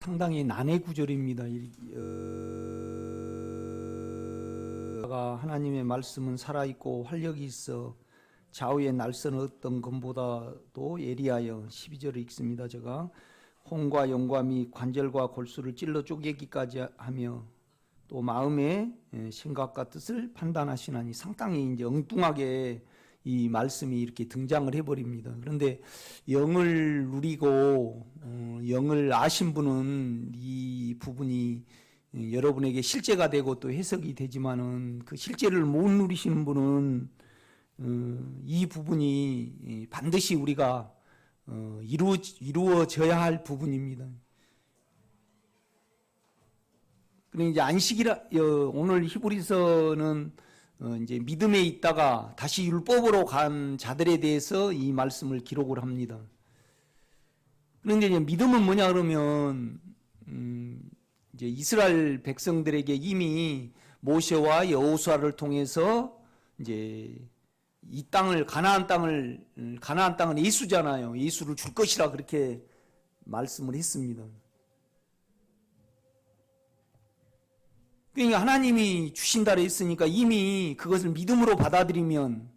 상당히 난해 구절입니다. 하나님의 말씀은 살아있고 활력이 있어 좌우의 날선 어떤 검보다도 예리하여 12절을 읽습니다. 제가 혼과 영과 및 관절과 골수를 찔러 쪼개기까지 하며 또 마음의 생각과 뜻을 판단하시나니, 상당히 이제 엉뚱하게 이 말씀이 이렇게 등장을 해버립니다. 그런데 영을 누리고 영을 아신 분은 이 부분이 여러분에게 실제가 되고 또 해석이 되지만은, 그 실제를 못 누리시는 분은 이 부분이 반드시 우리가 이루어져야 할 부분입니다. 그러니까 이제 안식이라, 오늘 히브리서는 이제 믿음에 있다가 다시 율법으로 간 자들에 대해서 이 말씀을 기록을 합니다. 그런데 이제 믿음은 뭐냐 그러면 이제 이스라엘 백성들에게 이미 모세와 여호수아를 통해서 이제 이 땅을, 가나안 땅은 예수잖아요. 예수를 줄 것이라 그렇게 말씀을 했습니다. 그러니까 하나님이 주신다 했으니까 이미 그것을 믿음으로 받아들이면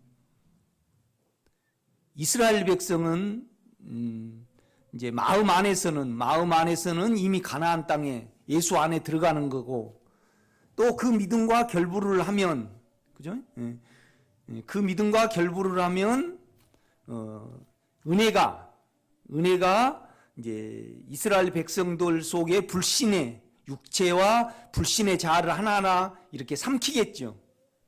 이스라엘 백성은 이제 마음 안에서는 이미 가나안 땅에 예수 안에 들어가는 거고, 또 그 믿음과 결부를 하면, 그죠? 그 믿음과 결부를 하면 은혜가 이제 이스라엘 백성들 속에 불신의 육체와 불신의 자아를 하나하나 이렇게 삼키겠죠.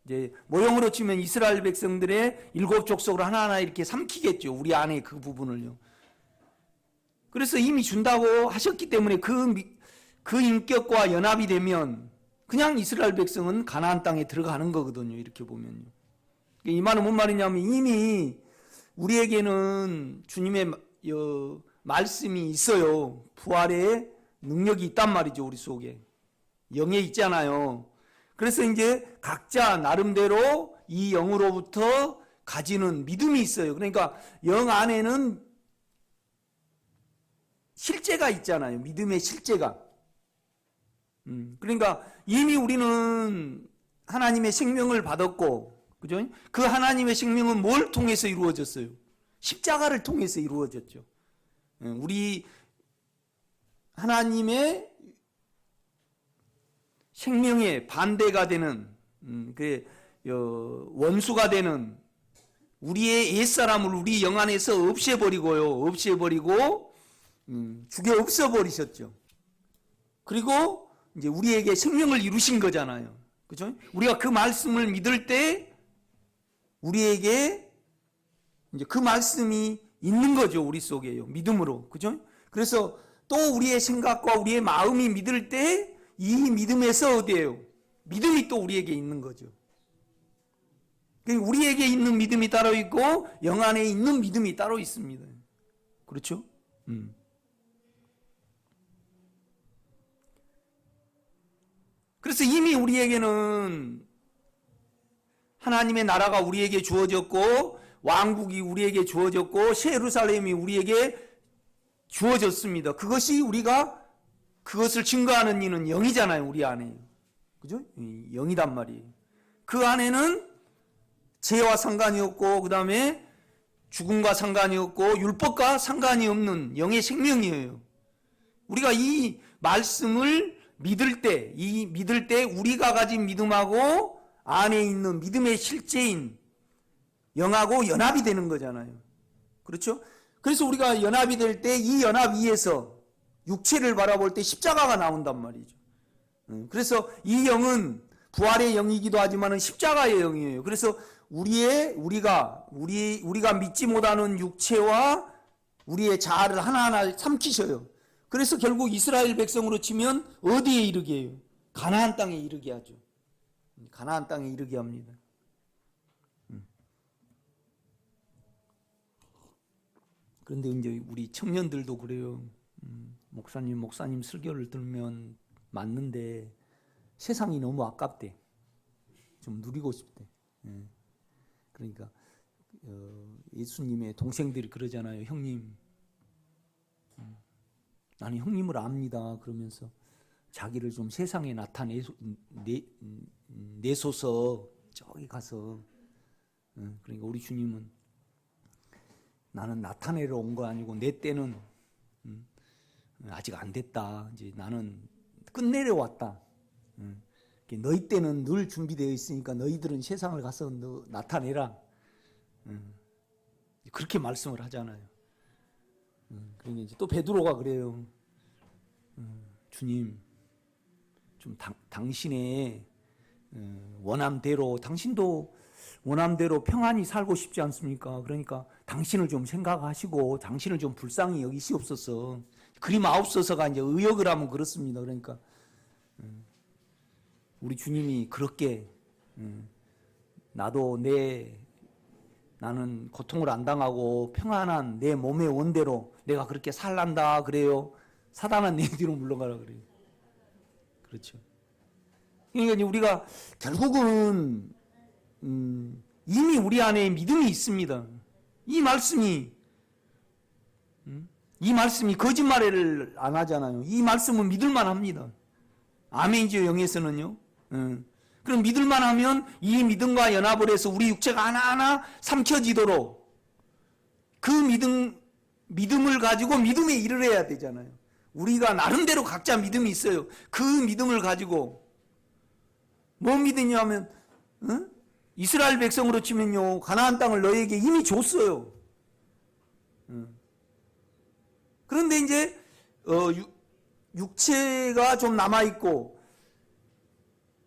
이제 모형으로 치면 이스라엘 백성들의 일곱 족속을 하나하나 이렇게 삼키겠죠. 우리 안에 그 부분을요. 그래서 이미 준다고 하셨기 때문에 그 인격과 연합이 되면 그냥 이스라엘 백성은 가나안 땅에 들어가는 거거든요. 이렇게 보면요. 이 말은 뭔 말이냐면, 이미 우리에게는 주님의 말씀이 있어요. 부활의 능력이 있단 말이죠. 우리 속에 영에 있잖아요. 그래서 이제 각자 나름대로 이 영으로부터 가지는 믿음이 있어요. 그러니까 영 안에는 실제가 있잖아요. 믿음의 실제가. 그러니까 이미 우리는 하나님의 생명을 받았고, 그죠? 그 하나님의 생명은 뭘 통해서 이루어졌어요? 십자가를 통해서 이루어졌죠. 우리 하나님의 생명에 반대가 되는, 원수가 되는 우리의 옛사람을 우리 영 안에서 없애버리고 죽여 없애버리셨죠. 그리고 이제 우리에게 생명을 이루신 거잖아요. 그죠? 우리가 그 말씀을 믿을 때 우리에게 이제 그 말씀이 있는 거죠. 우리 속에요. 믿음으로. 그죠? 그래서 또 우리의 생각과 우리의 마음이 믿을 때 이 믿음에서 어디에요? 믿음이 또 우리에게 있는 거죠. 우리에게 있는 믿음이 따로 있고 영 안에 있는 믿음이 따로 있습니다. 그렇죠? 그래서 이미 우리에게는 하나님의 나라가 우리에게 주어졌고, 왕국이 우리에게 주어졌고, 새 예루살렘이 우리에게 주어졌습니다. 그것을 증거하는 이는 영이잖아요. 우리 안에. 그죠? 영이단 말이에요. 그 안에는 죄와 상관이 없고, 그 다음에 죽음과 상관이 없고, 율법과 상관이 없는 영의 생명이에요. 우리가 이 말씀을 믿을 때 우리가 가진 믿음하고 안에 있는 믿음의 실제인 영하고 연합이 되는 거잖아요. 그렇죠? 그래서 우리가 연합이 될 때 이 연합 위에서 육체를 바라볼 때 십자가가 나온단 말이죠. 그래서 이 영은 부활의 영이기도 하지만 십자가의 영이에요. 그래서 우리가 믿지 못하는 육체와 우리의 자아를 하나하나 삼키셔요. 그래서 결국 이스라엘 백성으로 치면 어디에 이르게 해요? 가나안 땅에 이르게 하죠. 가나안 땅에 이르게 합니다. 그런데 이제 우리 청년들도 그래요. 목사님 설교를 들으면 맞는데 세상이 너무 아깝대. 좀 누리고 싶대. 그러니까 예수님의 동생들이 그러잖아요. 형님, 나는 형님을 압니다. 그러면서 자기를 좀 세상에 내소서 저기 가서. 그러니까 우리 주님은 나는 나타내러 온 거 아니고 내 때는 아직 안 됐다. 이제 나는 끝내려 왔다. 너희 때는 늘 준비되어 있으니까 너희들은 세상을 가서 나타내라. 그렇게 말씀을 하잖아요. 그러니까 이제 또 베드로가 그래요. 주님, 좀 당신의 원함대로, 당신도 원함대로 평안히 살고 싶지 않습니까? 그러니까 당신을 좀 생각하시고 당신을 좀 불쌍히 여기시옵소서. 그리 마옵소서가 이제 의역을 하면 그렇습니다. 그러니까 우리 주님이 그렇게 나는 고통을 안 당하고 평안한 내 몸의 원대로 내가 그렇게 살란다 그래요. 사단은 내 뒤로 물러가라 그래요. 그렇죠. 그러니까 이제 우리가 결국은 이미 우리 안에 믿음이 있습니다. 이 말씀이 거짓말을 안 하잖아요. 이 말씀은 믿을만 합니다. 아멘이죠. 영에서는요. 그럼 믿을만 하면 이 믿음과 연합을 해서 우리 육체가 하나하나 삼켜지도록 그 믿음을 가지고 믿음에 이르러야 되잖아요. 우리가 나름대로 각자 믿음이 있어요. 그 믿음을 가지고 뭐 믿으냐면 이스라엘 백성으로 치면요, 가나안 땅을 너에게 이미 줬어요. 그런데 이제 육체가 좀 남아있고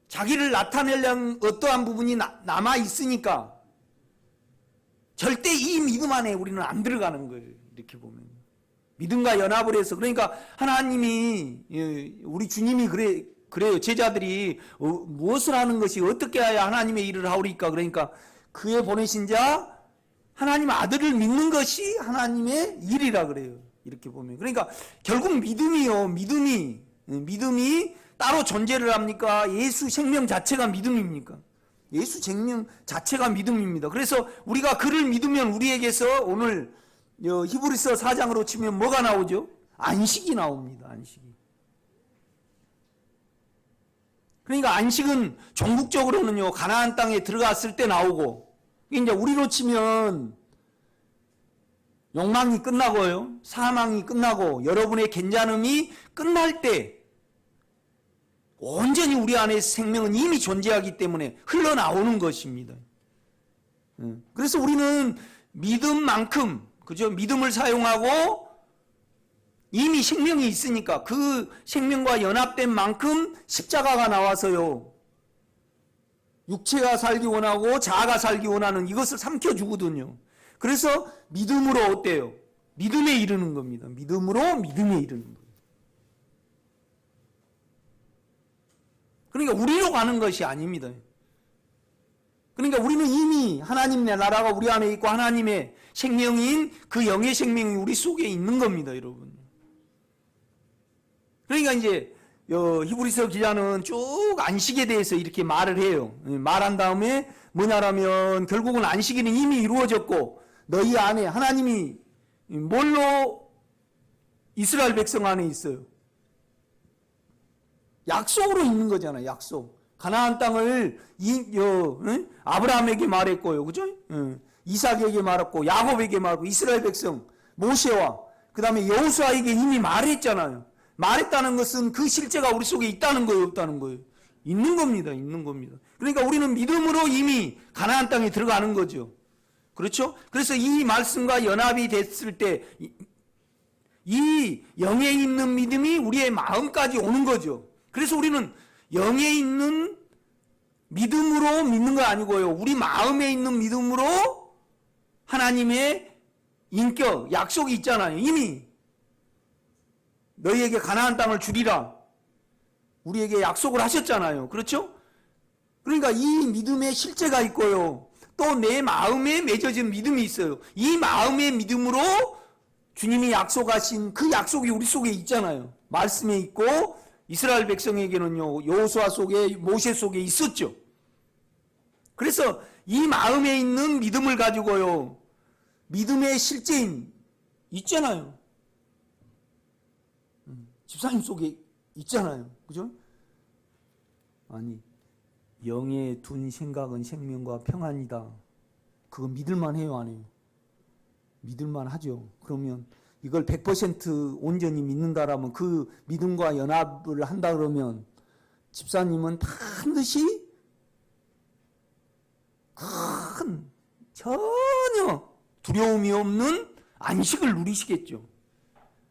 자기를 나타내려는 어떠한 부분이 남아있으니까 절대 이 믿음 안에 우리는 안 들어가는 거예요. 이렇게 보면 믿음과 연합을 해서. 그러니까 하나님이, 우리 주님이 그래요. 제자들이 무엇을 하는 것이 어떻게 해야 하나님의 일을 하오리까? 그러니까 그의 보내신 자 하나님 아들을 믿는 것이 하나님의 일이라 그래요. 이렇게 보면. 그러니까 결국 믿음이요. 믿음이 따로 존재를 합니까? 예수 생명 자체가 믿음입니까? 예수 생명 자체가 믿음입니다. 그래서 우리가 그를 믿으면 우리에게서 오늘 히브리서 4장으로 치면 뭐가 나오죠? 안식이 나옵니다. 안식이. 그러니까 안식은 종국적으로는요, 가나안 땅에 들어갔을 때 나오고, 이제 우리로 치면 욕망이 끝나고요, 사망이 끝나고 여러분의 괜찮음이 끝날 때 온전히 우리 안에 생명은 이미 존재하기 때문에 흘러나오는 것입니다. 그래서 우리는 믿음만큼, 그죠? 믿음을 사용하고 이미 생명이 있으니까 그 생명과 연합된 만큼 십자가가 나와서요, 육체가 살기 원하고 자아가 살기 원하는 이것을 삼켜주거든요. 그래서 믿음으로 어때요? 믿음에 이르는 겁니다. 믿음으로 믿음에 이르는 거예요. 그러니까 우리로 가는 것이 아닙니다. 그러니까 우리는 이미 하나님의 나라가 우리 안에 있고 하나님의 생명인 그 영의 생명이 우리 속에 있는 겁니다, 여러분. 그러니까 이제 히브리서 기자는 쭉 안식에 대해서 이렇게 말을 해요. 말한 다음에 뭐냐라면 결국은 안식일은 이미 이루어졌고 너희 안에 하나님이 뭘로 이스라엘 백성 안에 있어요? 약속으로 있는 거잖아요. 약속. 가나안 땅을 아브라함에게 말했고요. 그죠? 이삭에게 말했고 야곱에게 말했고 이스라엘 백성 모세와 그 다음에 여호수아에게 이미 말했잖아요. 말했다는 것은 그 실제가 우리 속에 있다는 거예요, 없다는 거예요? 있는 겁니다. 있는 겁니다. 그러니까 우리는 믿음으로 이미 가나안 땅에 들어가는 거죠. 그렇죠? 그래서 이 말씀과 연합이 됐을 때 이 영에 있는 믿음이 우리의 마음까지 오는 거죠. 그래서 우리는 영에 있는 믿음으로 믿는 거 아니고요, 우리 마음에 있는 믿음으로 하나님의 인격, 약속이 있잖아요. 이미 너희에게 가나안 땅을 주리라 우리에게 약속을 하셨잖아요. 그렇죠? 그러니까 이 믿음의 실제가 있고요, 또 내 마음에 맺어진 믿음이 있어요. 이 마음의 믿음으로 주님이 약속하신 그 약속이 우리 속에 있잖아요. 말씀에 있고 이스라엘 백성에게는요, 여호수아 속에 모세 속에 있었죠. 그래서 이 마음에 있는 믿음을 가지고요, 믿음의 실제인 있잖아요. 집사님 속에 있잖아요. 그죠? 아니, 영에 둔 생각은 생명과 평안이다. 그거 믿을만 해요, 안 해요? 믿을만 하죠. 그러면 이걸 100% 온전히 믿는다라면, 그 믿음과 연합을 한다 그러면 집사님은 반드시 큰 전혀 두려움이 없는 안식을 누리시겠죠.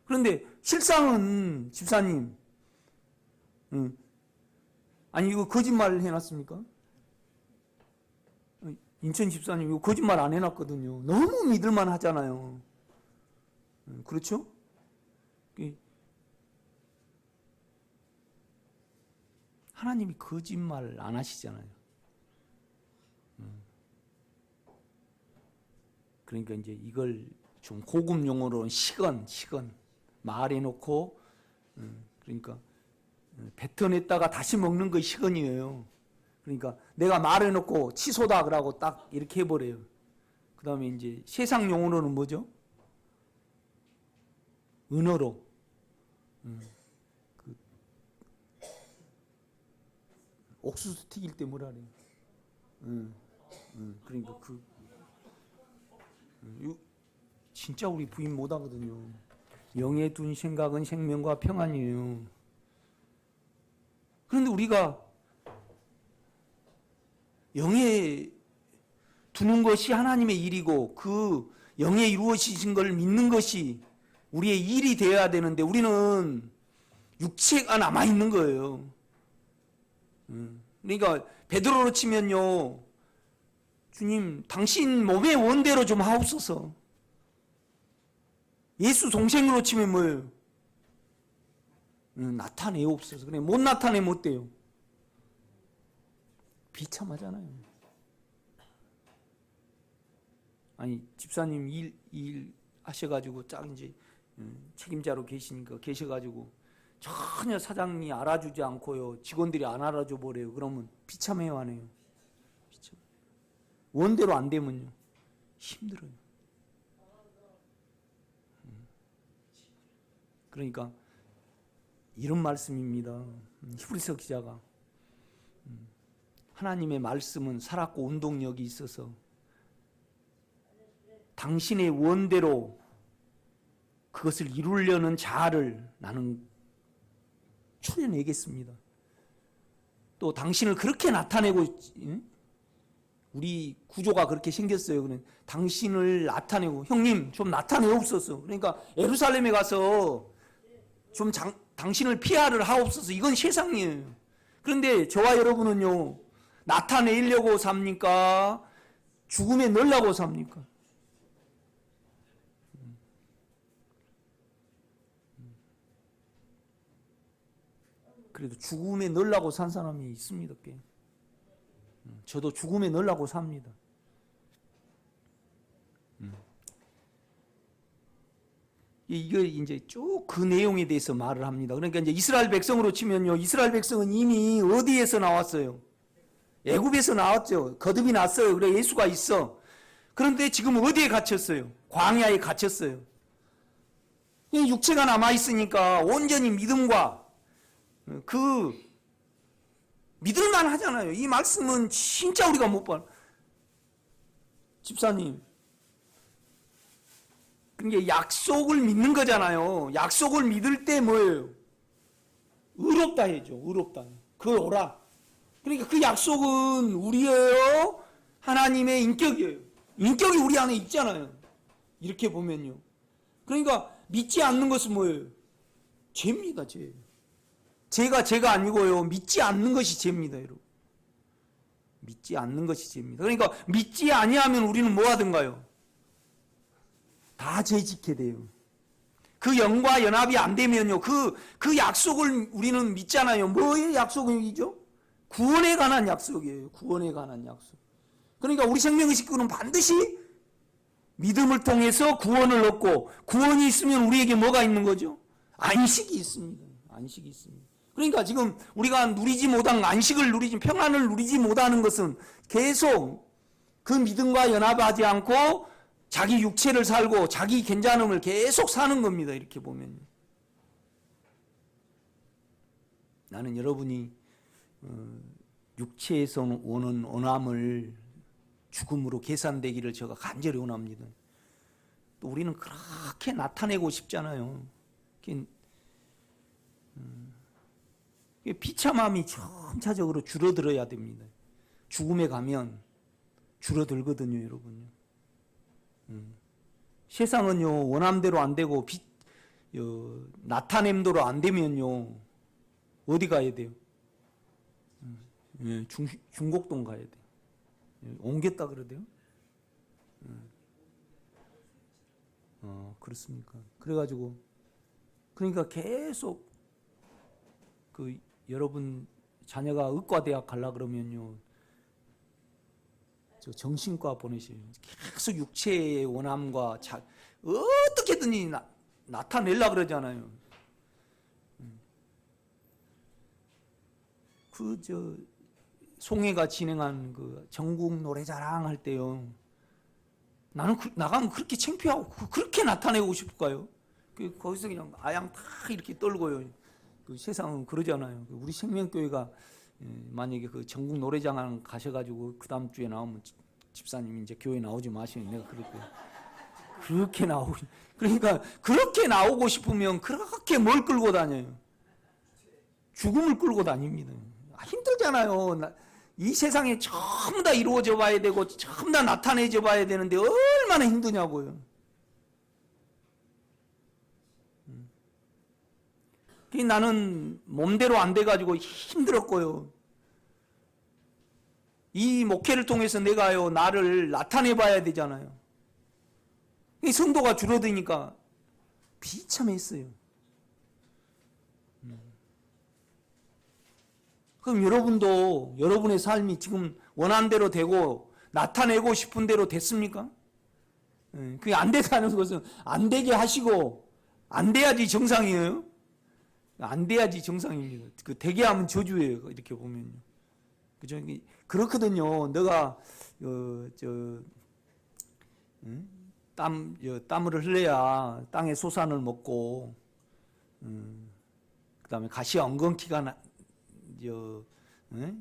그런데 실상은 집사님, 아니 이거 거짓말 해놨습니까? 인천 집사님 이거 거짓말 안 해놨거든요. 너무 믿을만 하잖아요. 그렇죠? 하나님이 거짓말 안 하시잖아요. 그러니까 이제 이걸 좀 고급 용어로는 식언 말해놓고, 그러니까 뱉어냈다가 다시 먹는 거 식언이에요. 그러니까 내가 말해놓고 취소다 그러고 딱 이렇게 해버려요. 그 다음에 이제 세상 용어로는 뭐죠? 은어로. 그 옥수수 튀길 때 뭐라 그래요? 그러니까 진짜 우리 부인 못하거든요. 영에 둔 생각은 생명과 평안이에요. 그런데 우리가 영에 두는 것이 하나님의 일이고, 그 영에 이루어지신 걸 믿는 것이 우리의 일이 되어야 되는데, 우리는 육체가 남아있는 거예요. 그러니까 베드로로 치면요, 주님 당신 몸의 원대로 좀 하옵소서. 예수 동생으로 치면 뭐예요? 나타내옵소서. 그래, 못 나타내면 어때요? 비참하잖아요. 아니 집사님 일 하셔가지고 딱 이제 책임자로 계셔가지고 전혀 사장님이 알아주지 않고요, 직원들이 안 알아줘 버려요. 그러면 비참해요, 안 해요? 비참. 원대로 안 되면요 힘들어요. 그러니까 이런 말씀입니다. 히브리서 기자가 하나님의 말씀은 살았고 운동력이 있어서 당신의 원대로 그것을 이루려는 자아를 나는 추려내겠습니다. 또 당신을 그렇게 나타내고, 우리 구조가 그렇게 생겼어요. 그냥 당신을 나타내고, 형님 좀 나타내옵소서. 그러니까 예루살렘에 가서 좀 당신을 피하를 하옵소서. 이건 세상이에요. 그런데 저와 여러분은요, 나타내려고 삽니까? 죽음에 넣으려고 삽니까? 그래도 죽음에 넣으려고 산 사람이 있습니다. 꽤. 저도 죽음에 넣으려고 삽니다. 이거 이제 쭉 그 내용에 대해서 말을 합니다. 그러니까 이제 이스라엘 백성으로 치면요, 이스라엘 백성은 이미 어디에서 나왔어요? 애굽에서 나왔죠. 거듭이 났어요. 그래, 예수가 있어. 그런데 지금 어디에 갇혔어요? 광야에 갇혔어요. 육체가 남아있으니까 온전히 믿음과 믿을만 하잖아요. 이 말씀은 진짜 우리가 못 봐. 집사님, 그러니까 약속을 믿는 거잖아요. 약속을 믿을 때 뭐예요? 의롭다 해죠. 의롭다. 그걸 오라. 그러니까 그 약속은 우리예요, 하나님의 인격이에요. 인격이 우리 안에 있잖아요. 이렇게 보면요. 그러니까 믿지 않는 것은 뭐예요? 죄입니다. 죄. 죄가 아니고요, 믿지 않는 것이 죄입니다, 여러분. 믿지 않는 것이 죄입니다. 그러니까 믿지 아니하면 우리는 뭐 하든가요? 다 죄 짓게 돼요. 그 영과 연합이 안 되면요, 그 약속을 우리는 믿잖아요. 뭐의 약속이죠? 구원에 관한 약속이에요. 구원에 관한 약속. 그러니까 우리 생명의 식구는 반드시 믿음을 통해서 구원을 얻고, 구원이 있으면 우리에게 뭐가 있는 거죠? 안식이 있습니다. 안식이 있습니다. 그러니까 지금 우리가 누리지 못한 안식을 평안을 누리지 못하는 것은 계속 그 믿음과 연합하지 않고 자기 육체를 살고 자기 괜찮음을 계속 사는 겁니다. 이렇게 보면요. 나는 여러분이 육체에서 오는 원함을 죽음으로 계산되기를 제가 간절히 원합니다. 또 우리는 그렇게 나타내고 싶잖아요. 비참함이 점차적으로 줄어들어야 됩니다. 죽음에 가면 줄어들거든요, 여러분요. 세상은요, 원함대로 안 되고 나타냄대로 안 되면요, 어디 가야 돼요? 중곡동 가야 돼요. 옮겼다 그러대요? 그렇습니까? 그래가지고, 그러니까 계속 여러분 자녀가 의과대학 가려 그러면요, 저 정신과 보내셔요. 계속 육체의 원함과 어떻게든 나타내려 그러잖아요. 송혜가 진행한 전국 노래자랑 할 때요, 나는 나가면 그렇게 창피하고 그렇게 나타내고 싶을까요? 거기서 그냥 아양 다 이렇게 떨고요. 세상은 그러잖아요. 우리 생명교회가 만약에 전국 노래자랑 가셔가지고 그 다음 주에 나오면 집사님 이제 교회 나오지 마시오. 내가 그럴 거예요. 그렇게 나오고, 그러니까 그렇게 나오고 싶으면 그렇게 뭘 끌고 다녀요? 죽음을 끌고 다닙니다. 힘들잖아요. 이 세상에 전부 다 이루어져 봐야 되고 전부 다 나타내져 봐야 되는데 얼마나 힘드냐고요. 나는 몸대로 안 돼가지고 힘들었고요. 이 목회를 통해서 내가요, 나를 나타내 봐야 되잖아요. 이 성도가 줄어드니까 비참했어요. 그럼 여러분도 여러분의 삶이 지금 원하는 대로 되고 나타내고 싶은 대로 됐습니까? 그게 안 된다는 것은 안 되게 하시고 안 돼야지 정상이에요. 안 돼야지 정상입니다. 되게 하면 저주예요. 이렇게 보면요. 그죠? 그렇거든요. 너가 땀을 흘려야 땅의 소산을 먹고 그다음에 가시와 엉겅퀴가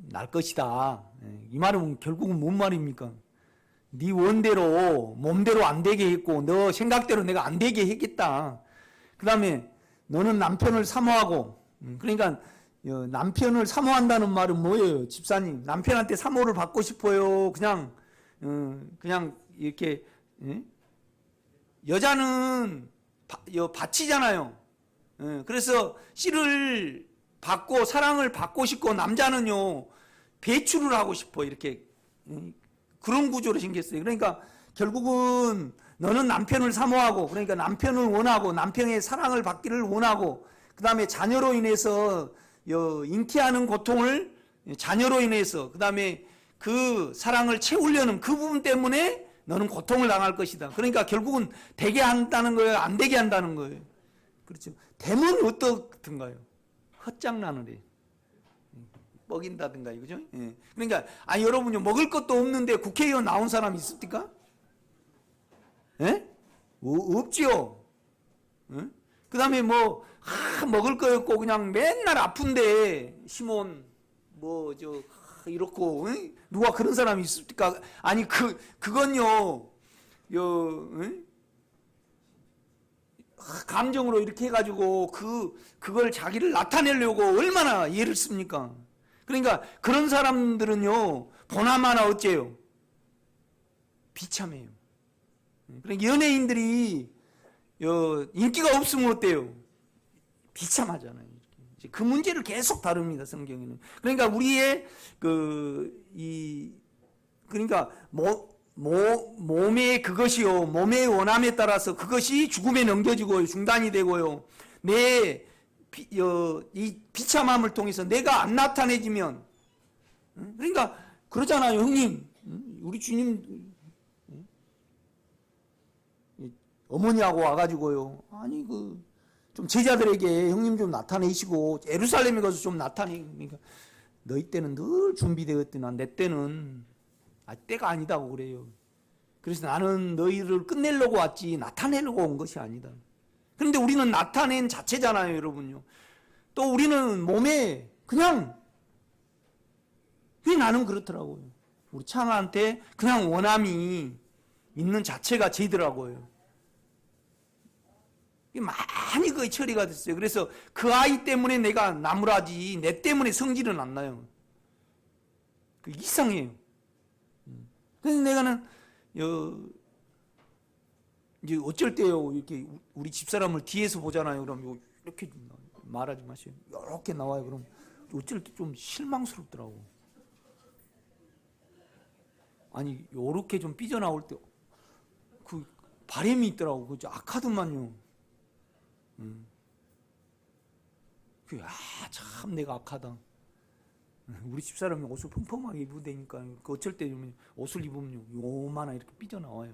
날 것이다. 이 말은 결국은 뭔 말입니까? 네 원대로 몸대로 안 되게 했고 너 생각대로 내가 안 되게 했겠다. 그다음에 너는 남편을 사모하고, 그러니까 남편을 사모한다는 말은 뭐예요? 집사님, 남편한테 사모를 받고 싶어요? 그냥 이렇게, 여자는 바치잖아요. 그래서 씨를 받고 사랑을 받고 싶고, 남자는요 배출을 하고 싶어. 이렇게 그런 구조로 생겼어요. 그러니까 결국은 너는 남편을 사모하고, 그러니까 남편을 원하고 남편의 사랑을 받기를 원하고, 그 다음에 자녀로 인해서 잉태하는 고통을 자녀로 인해서, 그 다음에 그 사랑을 채우려는 그 부분 때문에 너는 고통을 당할 것이다. 그러니까 결국은 되게 한다는 거예요? 안 되게 한다는 거예요? 그렇죠. 되면 어떻든가요? 헛장난을 해. 먹인다든가, 그죠? 예. 그러니까, 여러분요, 먹을 것도 없는데 국회의원 나온 사람 있습니까? 예? 없지요. 예? 그 다음에 먹을 거 없고 그냥 맨날 아픈데, 시몬, 이렇고, 예? 누가 그런 사람이 있습니까? 그건요, 감정으로 이렇게 해가지고, 그걸 자기를 나타내려고 얼마나 애를 씁니까? 그러니까, 그런 사람들은요, 보나마나 어째요? 비참해요. 그러니까 연예인들이 인기가 없으면 어때요? 비참하잖아요. 그 문제를 계속 다룹니다, 성경에는. 그러니까 우리의 그러니까 몸의 그것이요, 몸의 원함에 따라서 그것이 죽음에 넘겨지고요, 중단이 되고요. 이 비참함을 통해서 내가 안 나타내지면, 그러니까 그러잖아요, 형님. 우리 주님 어머니하고 와가지고요, 좀 제자들에게 형님 좀 나타내시고 예루살렘에 가서 좀 나타내니까, 너희 때는 늘 준비되었더나 내 때는 때가 아니다고 그래요. 그래서 나는 너희를 끝내려고 왔지 나타내려고 온 것이 아니다. 그런데 우리는 나타낸 자체잖아요, 여러분요. 또 우리는 몸에 그냥 왜 나는 그렇더라고요. 우리 창아한테 그냥 원함이 있는 자체가 죄더라고요. 많이 거의 처리가 됐어요. 그래서 그 아이 때문에 내가 나무라지 내 때문에 성질은 안 나요. 그 이상해요. 그래서 내가는 이제 어쩔 때요 이렇게 우리 집사람을 뒤에서 보잖아요. 그럼 이렇게 말하지 마세요. 이렇게 나와요. 그럼 어쩔 때 좀 실망스럽더라고. 아니 요렇게 좀 삐져나올 때 그 바람이 있더라고. 그 악하더만요. 참 내가 악하다. 우리 집사람이 옷을 펑펑하게 입으면 되니까 그 어쩔 때 옷을 입으면 요만하 이렇게 삐져나와요.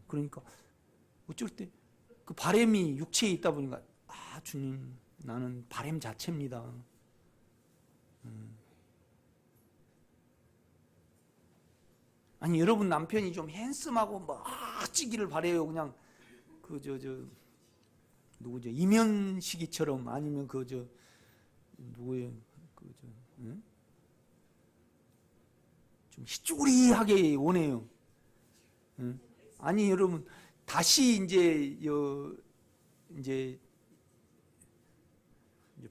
그러니까 어쩔 때 그 바람이 육체에 있다 보니까 주님 나는 바람 자체입니다. 아니 여러분 남편이 좀 핸섬하고 멋지기를 바래요. 그냥 누구죠? 이면식이처럼 아니면 누구예요? 좀 희쭈리하게 원해요. 아니 여러분 다시 이제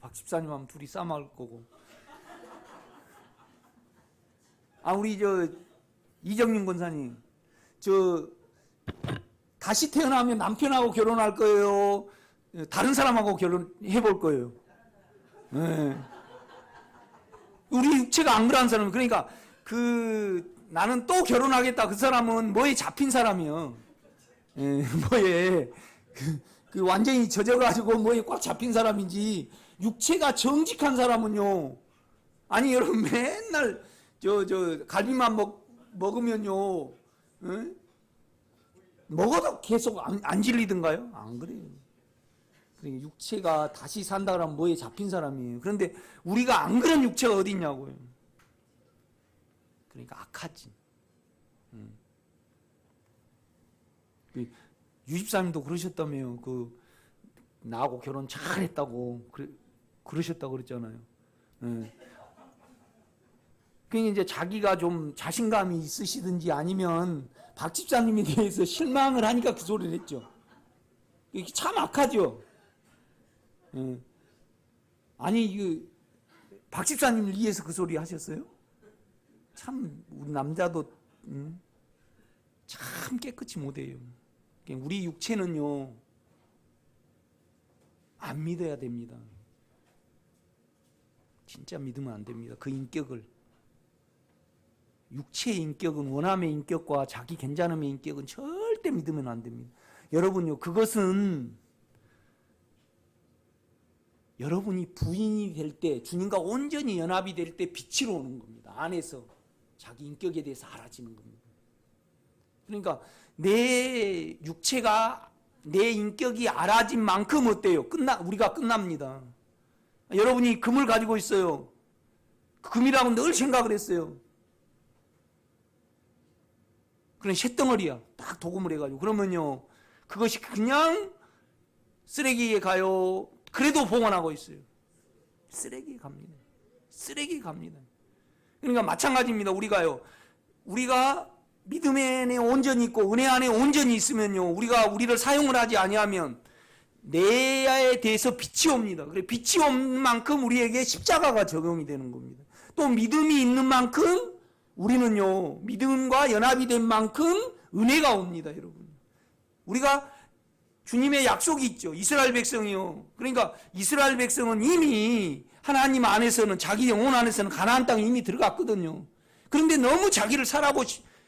박 집사님하고 둘이 싸먹을 거고. 우리 이정윤 권사님 다시 태어나면 남편하고 결혼할 거예요? 다른 사람하고 결혼해 볼 거예요? 네. 우리 육체가 안 그런 사람은 그러니까 나는 또 결혼하겠다. 그 사람은 뭐에 잡힌 사람이요. 뭐에 완전히 젖어가지고 뭐에 꽉 잡힌 사람인지 육체가 정직한 사람은요. 아니 여러분 맨날 갈비만 먹으면요. 먹어도 계속 안 질리던가요? 안 그래요. 그러니까 육체가 다시 산다 그러면 뭐에 잡힌 사람이에요. 그런데 우리가 안 그런 육체가 어디 있냐고요. 그러니까 악하지. 유집사님도 그러셨다며요. 나하고 결혼 잘했다고 그러셨다고 그랬잖아요. 그러니까 이제 자기가 좀 자신감이 있으시든지 아니면 박 집사님에 대해서 실망을 하니까 그 소리를 했죠. 이게 참 악하죠. 아니 박 집사님을 위해서 그 소리 하셨어요? 참 우리 남자도 참 깨끗이 못해요. 우리 육체는요 안 믿어야 됩니다. 진짜 믿으면 안 됩니다. 그 인격을. 육체의 인격은 원함의 인격과 자기 괜찮음의 인격은 절대 믿으면 안 됩니다. 여러분요 그것은 여러분이 부인이 될 때 주님과 온전히 연합이 될 때 빛으로 오는 겁니다. 안에서 자기 인격에 대해서 알아지는 겁니다. 그러니까 내 육체가 내 인격이 알아진 만큼 어때요? 우리가 끝납니다. 여러분이 금을 가지고 있어요. 금이라고 늘 생각을 했어요. 그런 쇳덩어리야. 딱 도금을 해가지고. 그러면요, 그것이 그냥 쓰레기에 가요. 그래도 봉헌하고 있어요. 쓰레기에 갑니다. 쓰레기에 갑니다. 그러니까 마찬가지입니다. 우리가 믿음 안에 온전히 있고 은혜 안에 온전히 있으면요, 우리를 사용을 하지 아니하면 내에 대해서 빛이 옵니다. 그래 빛이 온 만큼 우리에게 십자가가 적용이 되는 겁니다. 또 믿음이 있는 만큼 우리는요 믿음과 연합이 된 만큼 은혜가 옵니다. 여러분, 우리가 주님의 약속이 있죠. 이스라엘 백성이요. 그러니까 이스라엘 백성은 이미 하나님 안에서는 자기 영혼 안에서는 가나안 땅에 이미 들어갔거든요. 그런데 너무 자기를 살아보고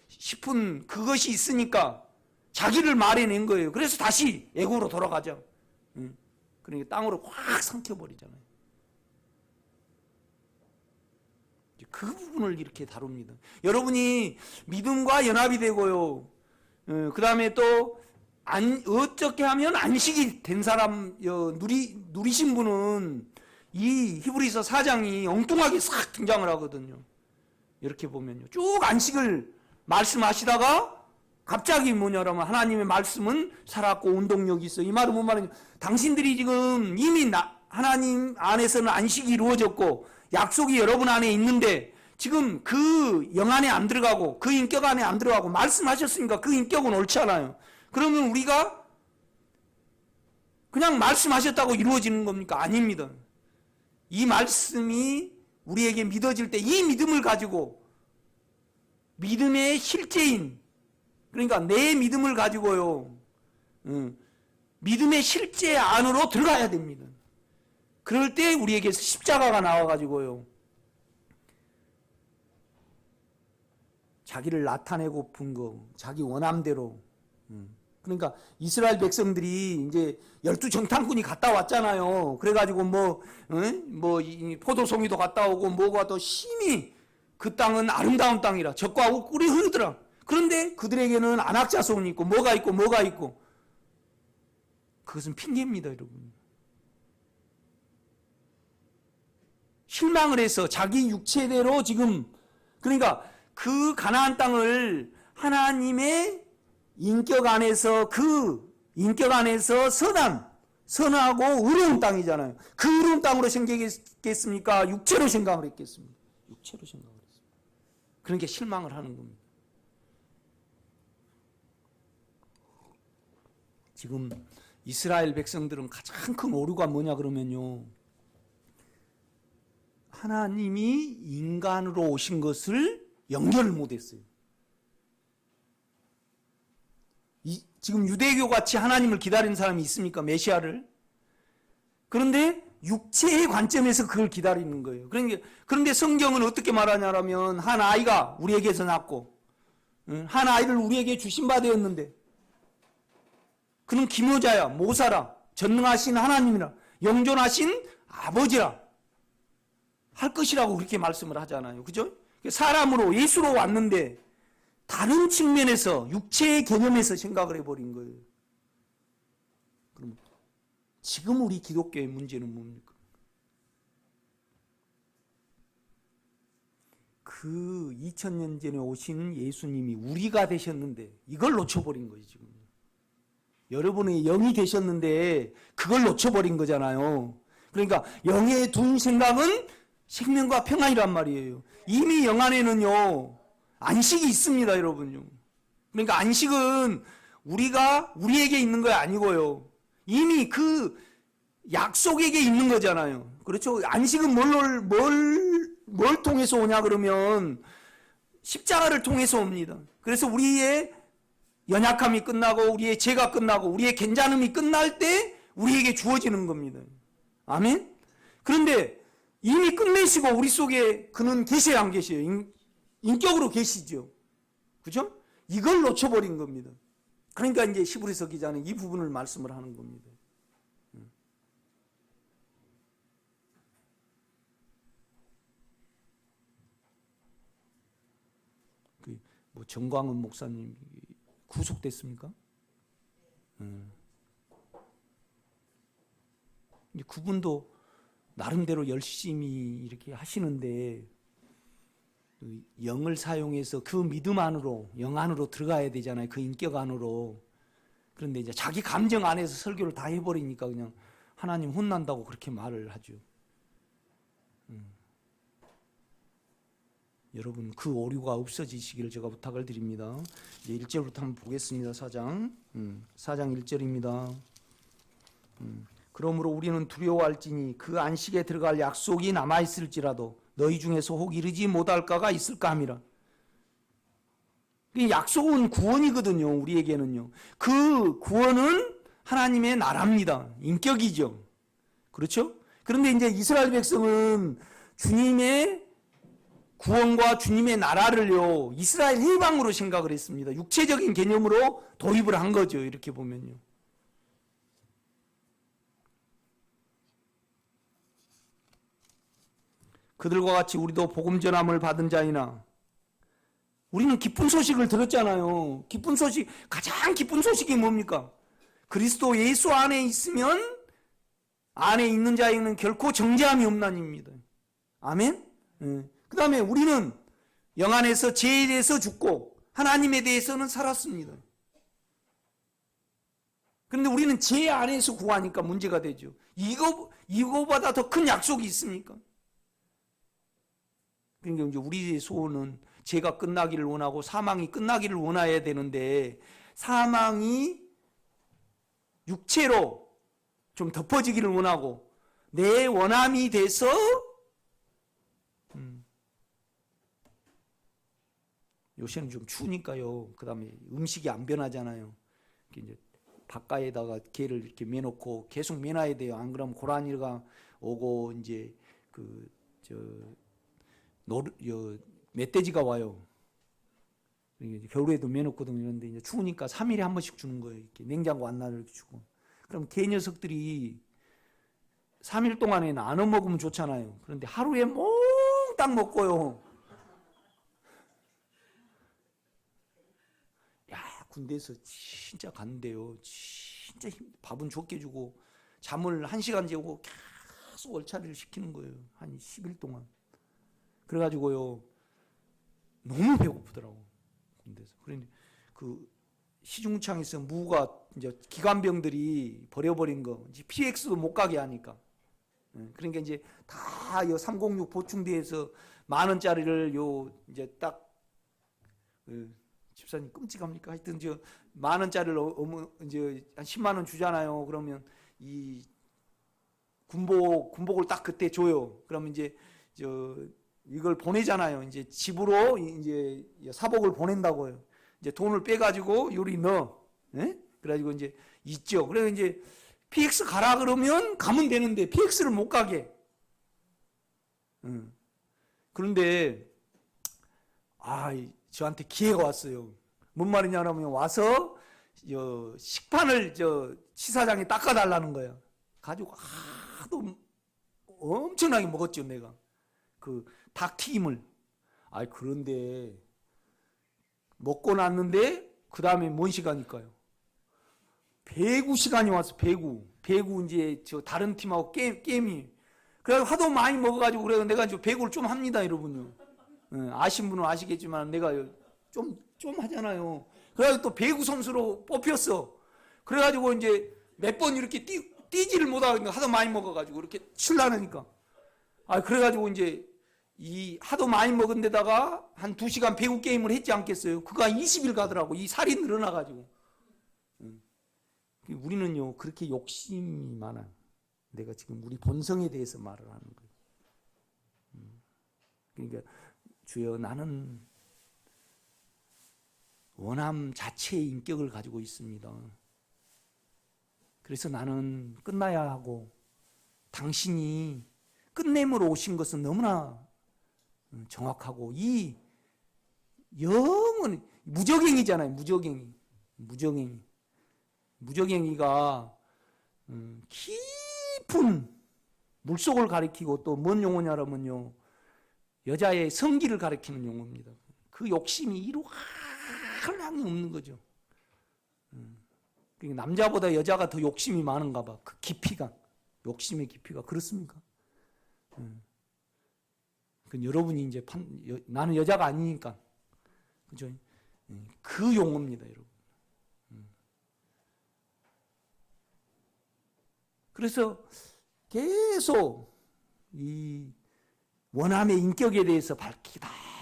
싶은 그것이 있으니까 자기를 말해낸 거예요. 그래서 다시 애굽으로 돌아가죠. 그러니까 땅으로 확 삼켜버리잖아요. 그 부분을 이렇게 다룹니다. 여러분이 믿음과 연합이 되고요. 그 다음에 또 어떻게 하면 안식이 된 사람 누리신 분은 이 히브리서 4장이 엉뚱하게 싹 등장을 하거든요. 이렇게 보면요. 쭉 안식을 말씀하시다가 갑자기 뭐냐라면 하나님의 말씀은 살았고 운동력이 있어. 이 말은 뭔 말이냐. 당신들이 지금 이미 하나님 안에서는 안식이 이루어졌고 약속이 여러분 안에 있는데 지금 그 영 안에 안 들어가고 그 인격 안에 안 들어가고 말씀하셨으니까 그 인격은 옳지 않아요. 그러면 우리가 그냥 말씀하셨다고 이루어지는 겁니까? 아닙니다. 이 말씀이 우리에게 믿어질 때 이 믿음을 가지고 믿음의 실제인, 그러니까 내 믿음을 가지고요, 믿음의 실제 안으로 들어가야 됩니다. 그럴 때 우리에게 십자가가 나와가지고요, 자기를 나타내고 픈 거, 자기 원함대로. 그러니까 이스라엘 백성들이 이제 12정탐꾼이 갔다 왔잖아요. 그래가지고 포도송이도 갔다 오고 뭐가 또 심히 그 땅은 아름다운 땅이라 적과 꿀이 흐르더라. 그런데 그들에게는 안악자손이 있고 뭐가 있고 그것은 핑계입니다, 여러분. 실망을 해서 자기 육체대로 지금, 그러니까 그 가나안 땅을 하나님의 인격 안에서, 그 인격 안에서 선하고 의로운 땅이잖아요. 그 의로운 땅으로 생각했겠습니까? 육체로 생각을 했겠습니까? 육체로 생각을 했습니다. 그러니까 실망을 하는 겁니다. 지금 이스라엘 백성들은 가장 큰 오류가 뭐냐 그러면요, 하나님이 인간으로 오신 것을 연결을 못했어요. 지금 유대교 같이 하나님을 기다리는 사람이 있습니까? 메시아를. 그런데 육체의 관점에서 그걸 기다리는 거예요. 그런데 성경은 어떻게 말하냐면, 한 아이가 우리에게서 낳고 한 아이를 우리에게 주신 바 되었는데 그는 기모자야, 모사라, 전능하신 하나님이라, 영존하신 아버지라 할 것이라고 그렇게 말씀을 하잖아요. 그죠? 사람으로, 예수로 왔는데 다른 측면에서, 육체의 개념에서 생각을 해버린 거예요. 그럼 지금 우리 기독교의 문제는 뭡니까? 그 2000년 전에 오신 예수님이 우리가 되셨는데 이걸 놓쳐버린 거예요, 지금. 여러분의 영이 되셨는데 그걸 놓쳐버린 거잖아요. 그러니까 영에 둔 생각은 생명과 평안이란 말이에요. 이미 영 안에는요, 안식이 있습니다, 여러분요. 그러니까 안식은 우리에게 있는 거 아니고요, 이미 그 약속에게 있는 거잖아요. 그렇죠? 안식은 뭘 통해서 오냐 그러면 십자가를 통해서 옵니다. 그래서 우리의 연약함이 끝나고 우리의 죄가 끝나고 우리의 괜찮음이 끝날 때 우리에게 주어지는 겁니다. 아멘? 그런데 이미 끝내시고 우리 속에 그는 계셔야 안 계셔요? 인격으로 계시죠. 그죠? 이걸 놓쳐버린 겁니다. 그러니까 이제 히브리서 기자는 이 부분을 말씀을 하는 겁니다. 정광훈 목사님 구속됐습니까? 그분도 나름대로 열심히 이렇게 하시는데 영을 사용해서 그 믿음 안으로, 영 안으로 들어가야 되잖아요. 그 인격 안으로. 그런데 이제 자기 감정 안에서 설교를 다 해버리니까 그냥 하나님 혼난다고 그렇게 말을 하죠. 여러분, 그 오류가 없어지시기를 제가 부탁을 드립니다. 이제 1절부터 한번 보겠습니다. 4장 1절입니다. 그러므로 우리는 두려워할지니 그 안식에 들어갈 약속이 남아있을지라도 너희 중에서 혹 이르지 못할까가 있을까 함이라. 약속은 구원이거든요. 우리에게는요. 그 구원은 하나님의 나라입니다. 인격이죠. 그렇죠? 그런데 이제 이스라엘 백성은 주님의 구원과 주님의 나라를요, 이스라엘 해방으로 생각을 했습니다. 육체적인 개념으로 도입을 한 거죠. 이렇게 보면요. 그들과 같이 우리도 복음 전함을 받은 자이나, 우리는 기쁜 소식을 들었잖아요. 기쁜 소식, 가장 기쁜 소식이 뭡니까? 그리스도 예수 안에 있으면 안에 있는 자에게는 결코 정죄함이 없나니입니다. 아멘? 그 다음에 우리는 영 안에서 죄에 대해서 죽고 하나님에 대해서는 살았습니다. 그런데 우리는 죄 안에서 구하니까 문제가 되죠. 이거보다 더 큰 약속이 있습니까? 그러니까 이제 우리의 소원은 죄가 끝나기를 원하고 사망이 끝나기를 원해야 되는데, 사망이 육체로 좀 덮어지기를 원하고 내 원함이 돼서 요새는 좀 추우니까요. 그 다음에 음식이 안 변하잖아요. 이제 바깥에다가 개를 이렇게 매놓고 계속 매놔야 돼요. 안 그러면 고라니가 오고 이제 멧돼지가 와요. 겨울에도 매놓거든요. 그런데 이제 추우니까 3일에 한 번씩 주는 거예요. 이렇게 냉장고 안 나를 주고. 그럼 개 녀석들이 3일 동안에 나눠 먹으면 좋잖아요. 그런데 하루에 몽땅 먹고요. 야, 군대에서 진짜 갔는데요. 진짜 밥은 적게 주고 잠을 1시간 재우고 계속 얼차리를 시키는 거예요. 한 10일 동안. 그래가지고요. 너무 배고프더라고. 군대에서. 그런데 그 시중창에서 무가 이제 기관병들이 버려버린 거, 이제 PX도 못 가게 하니까. 그러니까 이제 다 306 보충대에서 10,000원짜리를 이제 딱 집사님 끔찍합니까? 하여튼 저 10,000원짜리를 이제 한 10만 원 주잖아요. 그러면 이 군복을 딱 그때 줘요. 그러면 이제 이걸 보내잖아요. 이제 집으로 이제 사복을 보낸다고요. 이제 돈을 빼가지고 요리 넣어. 예? 그래가지고 이제 있죠. 그래서 이제 PX 가라 그러면 가면 되는데 PX를 못 가게. 그런데 저한테 기회가 왔어요. 뭔 말이냐면 와서 식판을 치사장에 닦아달라는 거예요. 가지고 하도 엄청나게 먹었죠, 내가. 그 닭튀김을. 그런데 먹고 났는데 그 다음에 뭔 시간일까요? 배구 시간이 왔어. 배구 이제 다른 팀하고 게임이. 그래서 하도 많이 먹어가지고 그래서 내가 이제 배구를 좀 합니다, 여러분요. 아신 분은 아시겠지만 내가 좀 하잖아요. 그래가지고 또 배구 선수로 뽑혔어. 그래가지고 이제 몇 번 이렇게 뛰지를 못하고 하도 많이 먹어가지고 이렇게 칠라니까. 그래가지고 이제 하도 많이 먹은 데다가 한 2시간 배구 게임을 했지 않겠어요? 그거 한 20일 가더라고. 이 살이 늘어나가지고. 우리는요, 그렇게 욕심이 많아요. 내가 지금 우리 본성에 대해서 말을 하는 거예요. 그러니까, 주여, 나는 원함 자체의 인격을 가지고 있습니다. 그래서 나는 끝나야 하고, 당신이 끝내므로 오신 것은 너무나 정확하고, 이 영은 무적행이잖아요. 무적행이가 깊은 물속을 가리키고 또 뭔 용어냐면요, 여자의 성기를 가리키는 용어입니다. 그 욕심이 이루할 항이 없는 거죠. 그러니까 남자보다 여자가 더 욕심이 많은가 봐. 그 깊이가, 욕심의 깊이가. 그렇습니까? 그 여러분이 이제 나는 여자가 아니니까, 그죠? 그 용어입니다, 여러분. 그래서 계속 이 원함의 인격에 대해서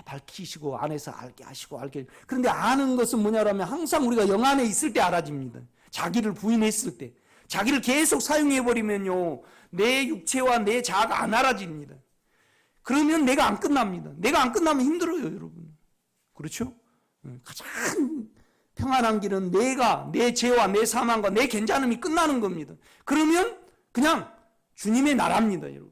밝히시고 안에서 알게 하시고 그런데 아는 것은 뭐냐라면 항상 우리가 영 안에 있을 때 알아집니다. 자기를 부인했을 때. 자기를 계속 사용해버리면요, 내 육체와 내 자아가 안 알아집니다. 그러면 내가 안 끝납니다. 내가 안 끝나면 힘들어요, 여러분. 그렇죠? 가장 평안한 길은 내 죄와 내 사망과 내 괜찮음이 끝나는 겁니다. 그러면 그냥 주님의 나라입니다, 여러분.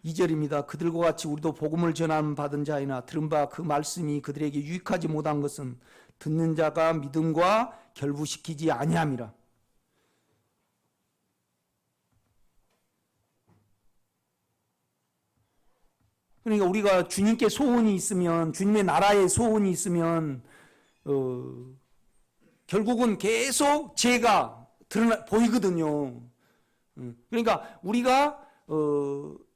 (2절입니다) 그들과 같이 우리도 복음을 전함 받은 자이나 들은 바 그 말씀이 그들에게 유익하지 못한 것은 듣는 자가 믿음과 결부시키지 아니함이라. 그러니까 우리가 주님께 소원이 있으면, 주님의 나라에 소원이 있으면 결국은 계속 죄가 보이거든요. 그러니까 우리가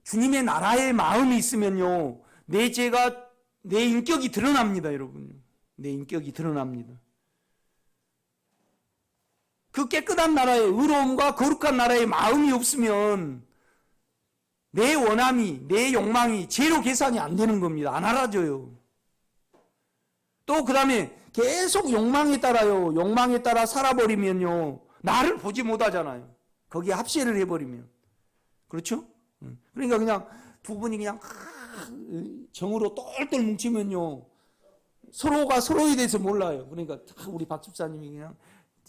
주님의 나라의 마음이 있으면요, 내 죄가 내 인격이 드러납니다, 여러분. 내 인격이 드러납니다. 그 깨끗한 나라의 의로움과 거룩한 나라의 마음이 없으면 내 원함이, 내 욕망이 제로 계산이 안 되는 겁니다. 안 알아져요. 또 그 다음에 계속 욕망에 따라요. 욕망에 따라 살아버리면요. 나를 보지 못하잖아요. 거기에 합세를 해버리면. 그렇죠? 그러니까 그냥 두 분이 그냥 정으로 똘똘 뭉치면요. 서로가 서로에 대해서 몰라요. 그러니까 우리 박 집사님이 그냥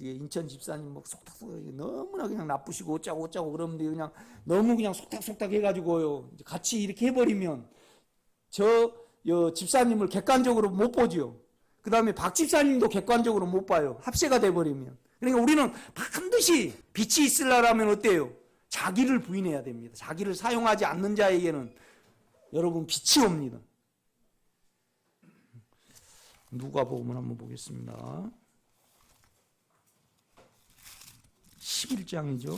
인천 집사님 뭐 속닥속닥 너무나 그냥 나쁘시고 어쩌고 그러는데 그냥 너무 그냥 속닥속닥 해가지고요. 같이 이렇게 해버리면 저 집사님을 객관적으로 못 보죠. 그 다음에 박 집사님도 객관적으로 못 봐요. 합세가 돼버리면. 그러니까 우리는 반드시 빛이 있으려면 어때요? 자기를 부인해야 됩니다. 자기를 사용하지 않는 자에게는 여러분 빛이 옵니다. 누가복음 한번 보겠습니다. 11장이죠.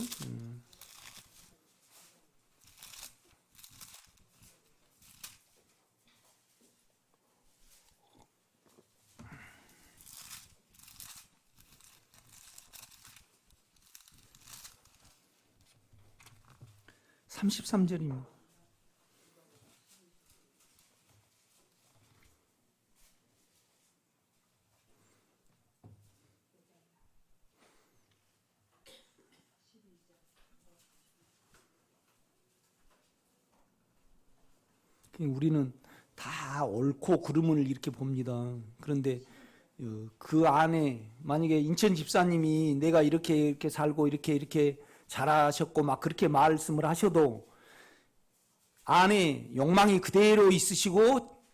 33절입니다. 우리는 다 옳고 그름을 이렇게 봅니다. 그런데 그 안에 만약에 인천 집사님이 내가 이렇게 살고 이렇게 잘하셨고 막 그렇게 말씀을 하셔도 안에 욕망이 그대로 있으시고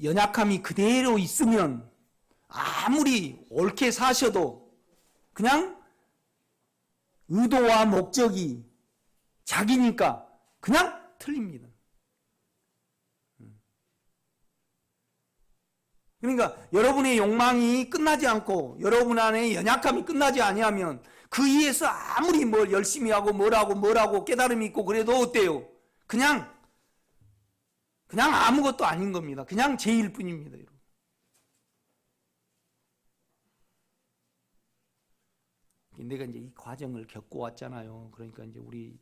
연약함이 그대로 있으면 아무리 옳게 사셔도 그냥 의도와 목적이 자기니까 그냥 틀립니다. 그러니까 여러분의 욕망이 끝나지 않고 여러분 안에 연약함이 끝나지 아니하면 그 위에서 아무리 뭘 열심히 하고 뭐라고 깨달음이 있고 그래도 어때요? 그냥 아무것도 아닌 겁니다. 그냥 죄일 뿐입니다. 여러분. 내가 이제 이 과정을 겪고 왔잖아요. 그러니까 이제 우리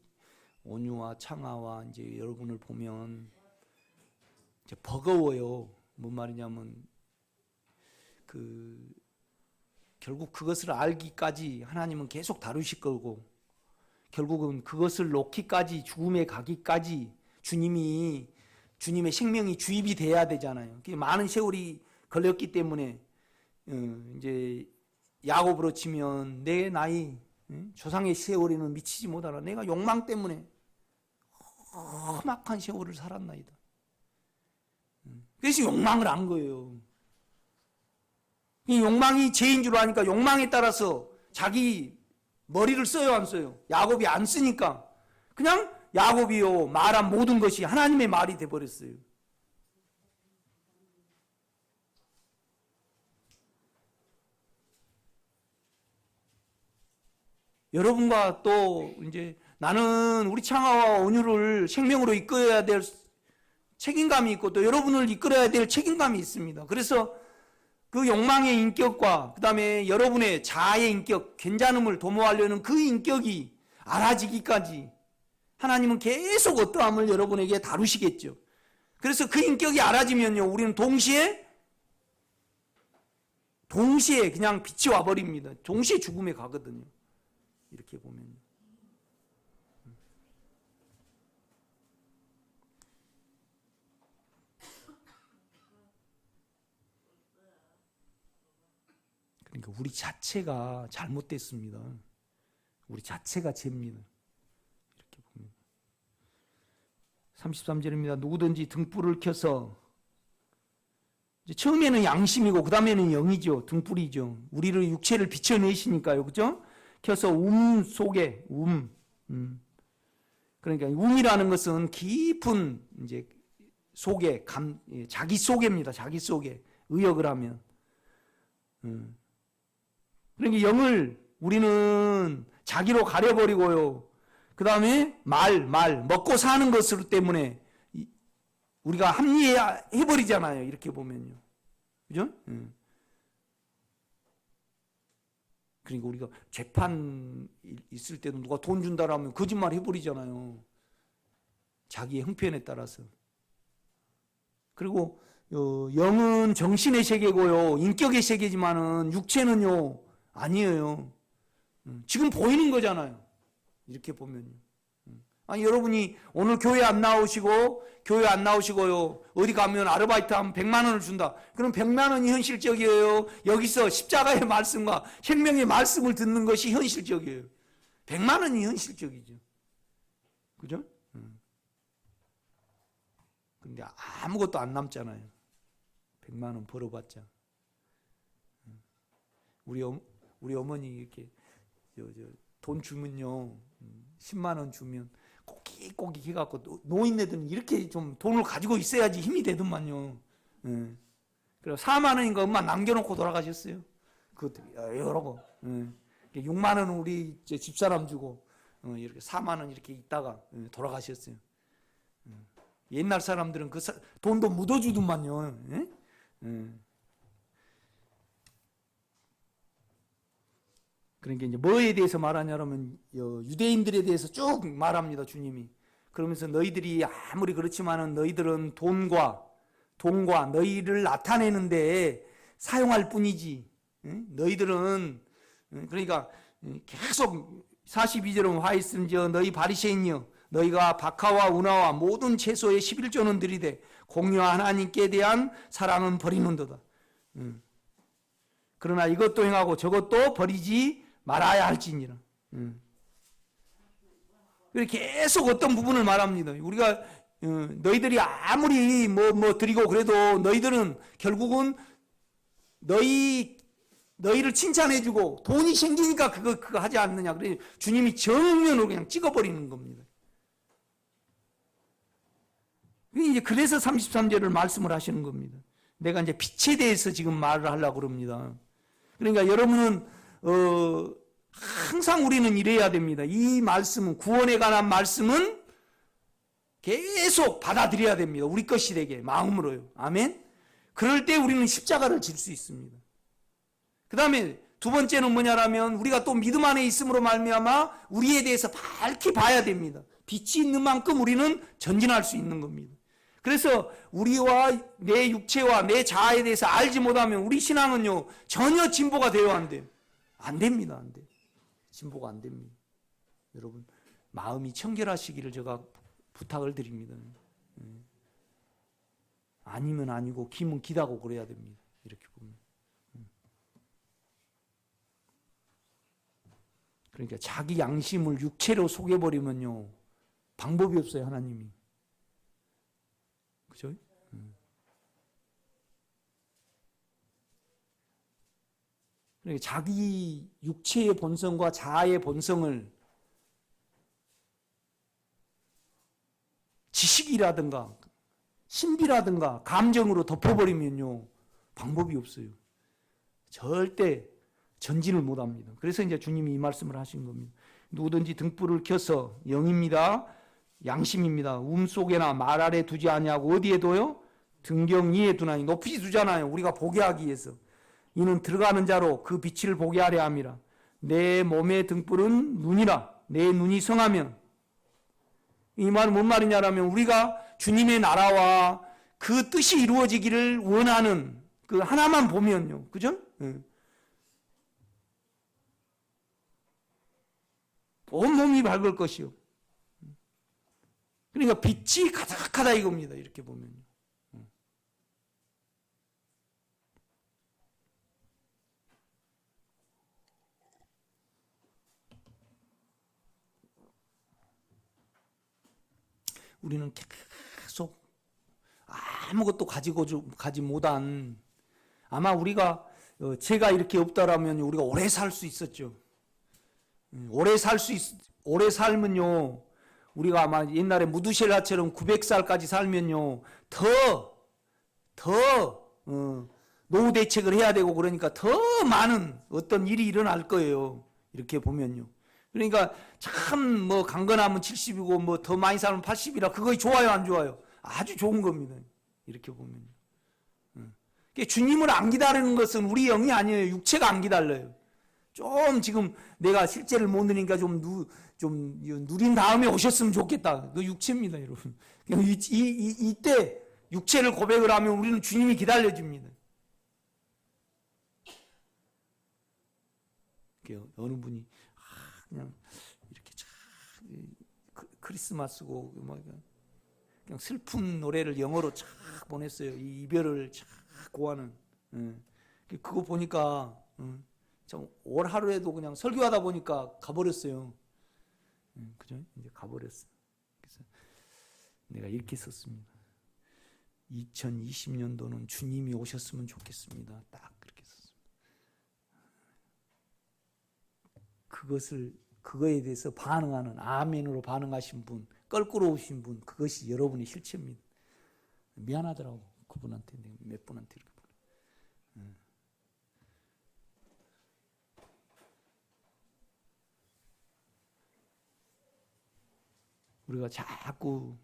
온유와 창아와 이제 여러분을 보면 이제 버거워요. 뭔 말이냐면 결국 그것을 알기까지 하나님은 계속 다루실 거고 결국은 그것을 놓기까지 죽음에 가기까지 주님의 생명이 주입이 돼야 되잖아요. 많은 세월이 걸렸기 때문에 이제 야곱으로 치면 내 나이 조상의 세월에는 미치지 못하라. 내가 욕망 때문에 험악한 세월을 살았나이다. 그래서 욕망을 안 거예요. 이 욕망이 죄인 줄 아니까 욕망에 따라서 자기 머리를 써요, 안 써요? 야곱이 안 쓰니까 그냥 야곱이요 말한 모든 것이 하나님의 말이 돼버렸어요. 여러분과 또 이제 나는 우리 창아와 온유를 생명으로 이끌어야 될 책임감이 있고 또 여러분을 이끌어야 될 책임감이 있습니다. 그래서 그 욕망의 인격과 그 다음에 여러분의 자아의 인격, 괜찮음을 도모하려는 그 인격이 알아지기까지 하나님은 계속 어떠함을 여러분에게 다루시겠죠. 그래서 그 인격이 알아지면요, 우리는 동시에 그냥 빛이 와버립니다. 동시에 죽음에 가거든요. 이렇게 보면. 그러니까 우리 자체가 잘못됐습니다. 우리 자체가 죄입니다. 이렇게 보면 33절입니다. 누구든지 등불을 켜서 이제 처음에는 양심이고 그 다음에는 영이죠. 등불이죠. 우리를 육체를 비춰내시니까요. 그죠? 켜서 속에 그러니까 움이라는 것은 깊은 이제 속에 자기 속에입니다. 자기 속에 의역을 하면 그러니까 영을 우리는 자기로 가려버리고요. 그 다음에 먹고 사는 것 때문에 우리가 합리해버리잖아요. 이렇게 보면요. 그죠? 그러니까 우리가 재판 있을 때도 누가 돈 준다라면 거짓말 해버리잖아요. 자기의 형편에 따라서. 그리고 영은 정신의 세계고요. 인격의 세계지만은 육체는요. 아니에요. 지금 보이는 거잖아요. 이렇게 보면요. 아니 여러분이 오늘 교회 안 나오시고요. 어디 가면 아르바이트 하면 100만 원을 준다. 그럼 100만 원이 현실적이에요. 여기서 십자가의 말씀과 생명의 말씀을 듣는 것이 현실적이에요. 100만 원이 현실적이죠. 그죠? 근데 아무것도 안 남잖아요. 100만 원 벌어봤자. 우리 어머니 이렇게 돈 주면요. 10만 원 주면 꼬깃꼬깃 해갖고 노인네들은 이렇게 좀 돈을 가지고 있어야지 힘이 되더만요. 그래서 4만 원인가 엄마 남겨놓고 돌아가셨어요. 그것도 여러 번. 6만 원은 우리 집사람 주고 이렇게 4만 원 이렇게 있다가 돌아가셨어요. 옛날 사람들은 그 돈도 묻어주더만요. 그러니까 이제 뭐에 대해서 말하냐면 유대인들에 대해서 쭉 말합니다. 주님이. 그러면서 너희들이 아무리 그렇지만은 너희들은 돈과 너희를 나타내는데 사용할 뿐이지. 너희들은 그러니까 계속 42절은 화 있음지어 너희 바리새인이여 너희가 박하와 운하와 모든 채소의 11조는 들이되 공의와 하나님께 대한 사랑은 버리는도다. 그러나 이것도 행하고 저것도 버리지 말아야 할지니라. 계속 어떤 부분을 말합니다. 우리가 너희들이 아무리 뭐 드리고 그래도 너희들은 결국은 너희를 칭찬해주고 돈이 생기니까 그거 하지 않느냐. 그래 주님이 정면으로 그냥 찍어버리는 겁니다. 이제 그래서 33절을 말씀을 하시는 겁니다. 내가 이제 빛에 대해서 지금 말을 하려고 그럽니다. 그러니까 여러분은 항상 우리는 이래야 됩니다. 이 말씀은 구원에 관한 말씀은 계속 받아들여야 됩니다. 우리 것이 되게 마음으로요. 아멘. 그럴 때 우리는 십자가를 질 수 있습니다. 그 다음에 두 번째는 뭐냐라면 우리가 또 믿음 안에 있음으로 말미암아 우리에 대해서 밝히 봐야 됩니다. 빛이 있는 만큼 우리는 전진할 수 있는 겁니다. 그래서 우리와 내 육체와 내 자아에 대해서 알지 못하면 우리 신앙은요 전혀 진보가 되어야 안 돼요. 안 됩니다. 안 돼요. 진보가 안 됩니다. 여러분 마음이 청결하시기를 제가 부탁을 드립니다. 아니면 아니고 기면 기다고 그래야 됩니다. 이렇게 보면. 그러니까 자기 양심을 육체로 속여버리면요 방법이 없어요. 하나님이. 그죠? 그러니까 자기 육체의 본성과 자아의 본성을 지식이라든가 신비라든가 감정으로 덮어버리면요 방법이 없어요. 절대 전진을 못합니다. 그래서 이제 주님이 이 말씀을 하신 겁니다. 누구든지 등불을 켜서 영입니다. 양심입니다. 속에나 말 아래 두지 아니하고 어디에 둬요? 등경 위에 두나니 높이 두잖아요. 우리가 보게 하기 위해서. 이는 들어가는 자로 그 빛을 보게 하려 함이라. 내 몸의 등불은 눈이라. 내 눈이 성하면. 이 말은 뭔 말이냐라면 우리가 주님의 나라와 그 뜻이 이루어지기를 원하는 그 하나만 보면요. 그죠? 온몸이 밝을 것이요. 그러니까 빛이 가득하다 이겁니다. 이렇게 보면요. 우리는 계속 아무것도 가지 못한 아마 우리가 제가 이렇게 없다라면 우리가 오래 살 수 있었죠. 오래 살면요. 우리가 아마 옛날에 무두셀라처럼 900살까지 살면요. 더 노후 대책을 해야 되고 그러니까 더 많은 어떤 일이 일어날 거예요. 이렇게 보면요. 그러니까 참 뭐 강건하면 70이고 뭐 더 많이 살면 80이라 그거 좋아요 안 좋아요? 아주 좋은 겁니다. 이렇게 보면. 주님을 안 기다리는 것은 우리 영이 아니에요. 육체가 안 기다려요. 좀 지금 내가 실제를 못 누리니까 좀 누린 다음에 오셨으면 좋겠다. 그 육체입니다, 여러분. 이때 육체를 고백을 하면 우리는 주님이 기다려집니다. 어느 분이 그냥 이렇게 크리스마스고 그냥 슬픈 노래를 영어로 쫙 보냈어요. 이 이별을 쫙 고하는. 그거 보니까 올 하루에도 그냥 설교하다 보니까 가버렸어요. 그죠? 이제 가버렸어. 그래서 내가 이렇게 썼습니다. 2020년도는 주님이 오셨으면 좋겠습니다. 딱 그렇게 썼습니다. 그거에 대해서 반응하는, 아멘으로 반응하신 분, 껄끄러우신 분, 그것이 여러분의 실체입니다. 미안하더라고. 그분한테, 몇 분한테 이렇게. 우리가 자꾸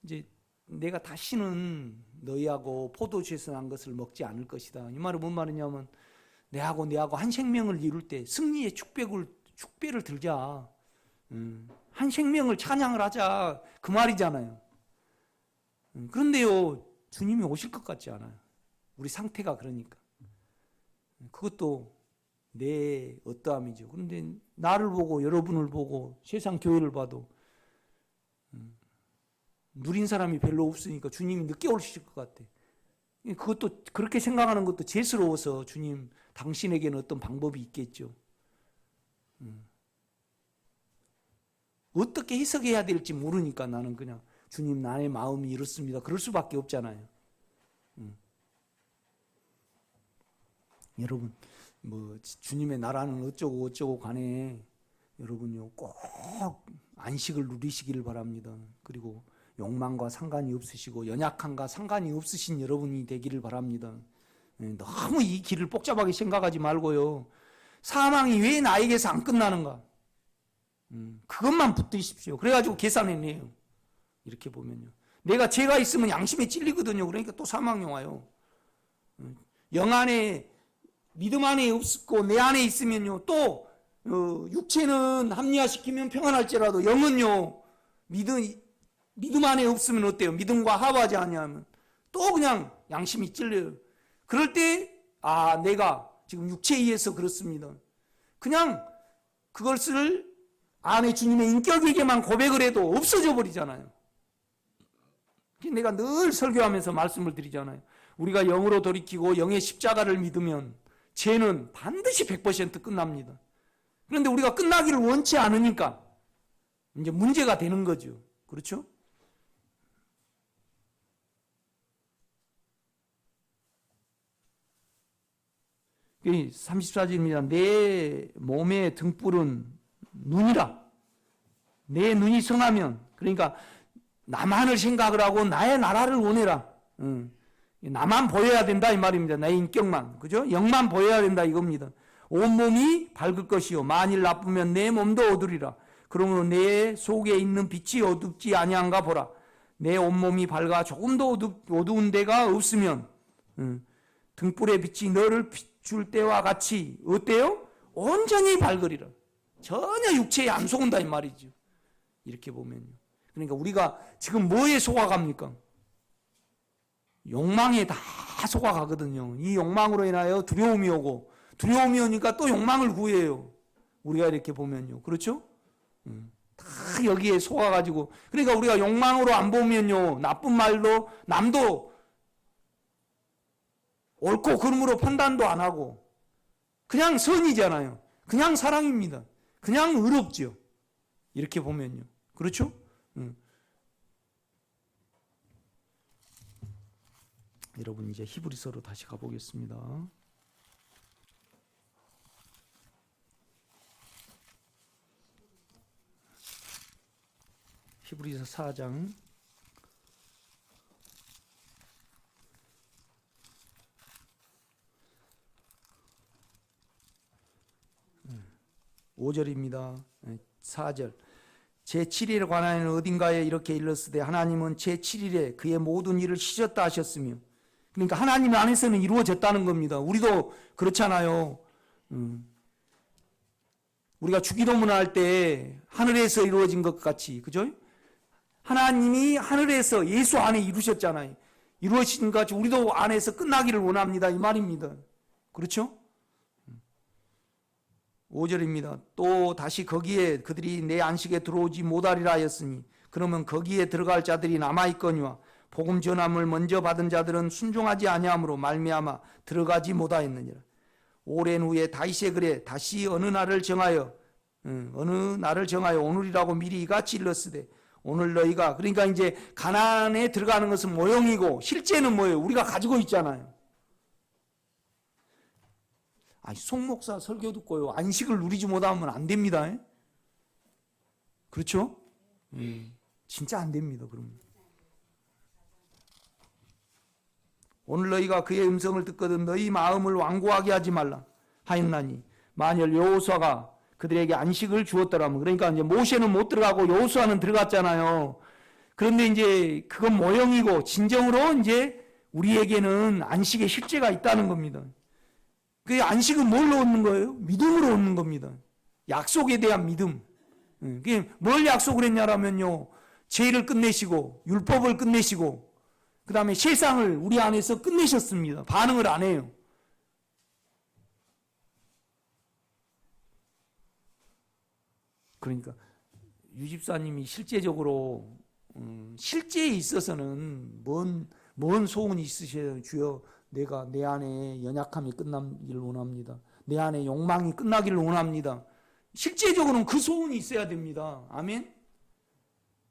이제 내가 다시는 너희하고 포도주에서 난 것을 먹지 않을 것이다. 이 말은 뭔 말이냐면 내하고 한 생명을 이룰 때 승리의 축배를 들자. 한 생명을 찬양을 하자. 그 말이잖아요. 그런데요, 주님이 오실 것 같지 않아요. 우리 상태가 그러니까. 그것도 내 어떠함이죠. 그런데 나를 보고 여러분을 보고 세상 교회를 봐도 누린 사람이 별로 없으니까 주님이 늦게 오실 것 같아. 그것도 그렇게 생각하는 것도 죄스러워서 주님 당신에게는 어떤 방법이 있겠죠. 어떻게 해석해야 될지 모르니까 나는 그냥 주님 나의 마음이 이렇습니다. 그럴 수밖에 없잖아요. 여러분 주님의 나라는 어쩌고 간에 여러분요 꼭 안식을 누리시기를 바랍니다. 그리고 욕망과 상관이 없으시고 연약함과 상관이 없으신 여러분이 되기를 바랍니다. 너무 이 길을 복잡하게 생각하지 말고요. 사망이 왜 나에게서 안 끝나는가? 그것만 붙드십시오. 그래가지고 계산해내요. 이렇게 보면요. 내가 죄가 있으면 양심에 찔리거든요. 그러니까 또 사망이 와요. 영 안에 믿음 안에 없고 내 안에 있으면요. 또 육체는 합리화시키면 평안할지라도 영은요. 믿음 안에 없으면 어때요? 믿음과 합하지 않냐면 또 그냥 양심이 찔려요. 그럴 때 내가 지금 육체에 의해서 그렇습니다. 그냥 그것을 안에 주님의 인격에게만 고백을 해도 없어져 버리잖아요. 내가 늘 설교하면서 말씀을 드리잖아요. 우리가 영으로 돌이키고 영의 십자가를 믿으면 죄는 반드시 100% 끝납니다. 그런데 우리가 끝나기를 원치 않으니까 이제 문제가 되는 거죠. 그렇죠? 34절입니다. 내 몸의 등불은 눈이라. 내 눈이 성하면, 그러니까 나만을 생각을 하고 나의 나라를 원해라. 나만 보여야 된다 이 말입니다. 나의 인격만. 그죠? 영만 보여야 된다 이겁니다. 온몸이 밝을 것이요 만일 나쁘면 내 몸도 어두리라. 그러므로 내 속에 있는 빛이 어둡지 아니한가 보라. 내 온몸이 밝아 조금도 어두운 데가 없으면 등불의 빛이 너를 비출 때와 같이 어때요? 온전히 밝으리라. 전혀 육체에 안 속은다 이 말이죠. 이렇게 보면요. 그러니까 우리가 지금 뭐에 속아갑니까? 욕망에 다 속아가거든요. 이 욕망으로 인하여 두려움이 오고 두려움이 오니까 또 욕망을 구해요. 우리가 이렇게 보면요. 그렇죠? 다 여기에 속아가지고 그러니까 우리가 욕망으로 안 보면요. 나쁜 말도 남도 옳고 그름으로 판단도 안 하고 그냥 선이잖아요. 그냥 사랑입니다. 그냥 의롭죠. 이렇게 보면요. 그렇죠? 여러분 이제 히브리서로 다시 가보겠습니다. 히브리서 4장 5절입니다. 4절 제7일에 관하여는 어딘가에 이렇게 일렀으되 하나님은 제7일에 그의 모든 일을 쉬셨다 하셨으며, 그러니까 하나님 안에서는 이루어졌다는 겁니다. 우리도 그렇잖아요. 우리가 주기도문 할 때 하늘에서 이루어진 것 같이, 그죠? 하나님이 하늘에서 예수 안에 이루셨잖아요. 이루어진 것 같이 우리도 안에서 끝나기를 원합니다, 이 말입니다. 그렇죠? 5절입니다. 또 다시 거기에 그들이 내 안식에 들어오지 못하리라 하였으니 그러면 거기에 들어갈 자들이 남아있거니와 복음 전함을 먼저 받은 자들은 순종하지 아니함으로 말미암아 들어가지 못하였느니라. 오랜 후에 다윗의 글에 다시 어느 날을 정하여 오늘이라고 미리 이같이 일렀으되 오늘 너희가, 그러니까 이제 가나안에 들어가는 것은 모형이고 실제는 뭐예요? 우리가 가지고 있잖아요. 송 목사 설교 듣고요, 안식을 누리지 못하면 안 됩니다. 그렇죠? 진짜 안 됩니다. 그러면 오늘 너희가 그의 음성을 듣거든 너희 마음을 완고하게 하지 말라 하였나니 만일 여호수아가 그들에게 안식을 주었더라면, 그러니까 이제 모세는 못 들어가고 여호수아는 들어갔잖아요. 그런데 이제 그건 모형이고 진정으로 이제 우리에게는 안식의 실제가 있다는 겁니다. 그 안식은 뭘로 얻는 거예요? 믿음으로 얻는 겁니다. 약속에 대한 믿음. 그게 뭘 약속을 했냐라면요, 죄를 끝내시고 율법을 끝내시고 그 다음에 세상을 우리 안에서 끝내셨습니다. 반응을 안 해요. 그러니까 유 집사님이 실제적으로 실제에 있어서는 뭔 소원이 있으셔요? 주여, 내가 내 안에 연약함이 끝나기를 원합니다. 내 안에 욕망이 끝나기를 원합니다. 실제적으로는 그 소원이 있어야 됩니다. 아멘?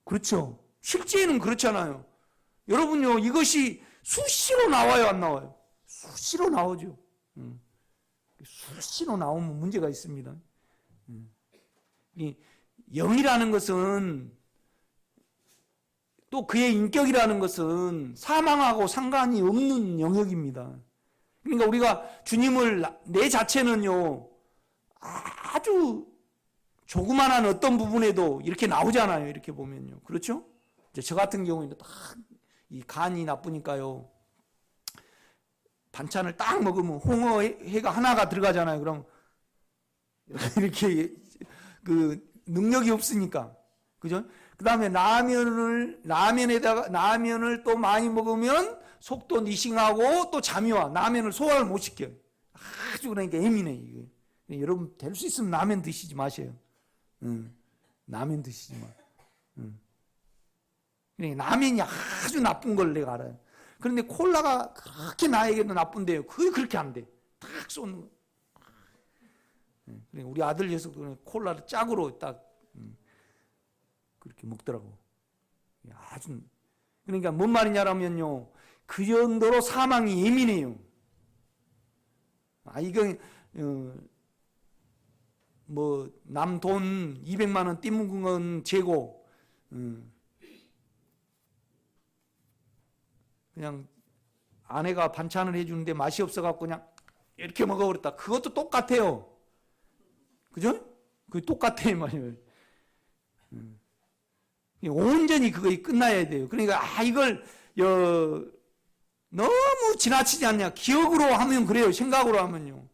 그렇죠? 실제는 그렇잖아요. 여러분요, 이것이 수시로 나와요, 안 나와요? 수시로 나오죠. 수시로 나오면 문제가 있습니다. 이 영이라는 것은, 또 그의 인격이라는 것은 사망하고 상관이 없는 영역입니다. 그러니까 우리가 주님을, 내 자체는요, 아주 조그만한 어떤 부분에도 이렇게 나오잖아요. 이렇게 보면요. 그렇죠? 저 같은 경우에는 딱 이 간이 나쁘니까요, 반찬을 딱 먹으면 홍어회가 하나가 들어가잖아요. 그럼 이렇게 그 능력이 없으니까, 그죠? 그 다음에 라면을 또 많이 먹으면 속도 니싱하고 또 잠이 와. 라면을 소화를 못 시켜요. 아주 그러니까 예민해, 이게. 여러분, 될 수 있으면 라면 드시지 마세요. 라면 드시지 마. 라면이 아주 나쁜 걸 내가 알아요. 그런데 콜라가 그렇게 나에게도 나쁜데요. 그게 그렇게 안 돼. 딱 쏘는 거. 우리 아들 녀석 콜라를 짝으로 딱 그렇게 먹더라고. 아주. 그러니까 뭔 말이냐면요, 그 정도로 사망이 예민해요. 이건 뭐 남 돈 200만 원 띠먹은 건 죄고, 그냥 아내가 반찬을 해주는데 맛이 없어갖고 그냥 이렇게 먹어버렸다. 그것도 똑같아요. 그죠? 그게 똑같아요, 말이에요. 온전히 그거 끝나야 돼요. 그러니까 이걸 너무 지나치지 않냐. 기억으로 하면 그래요. 생각으로 하면요.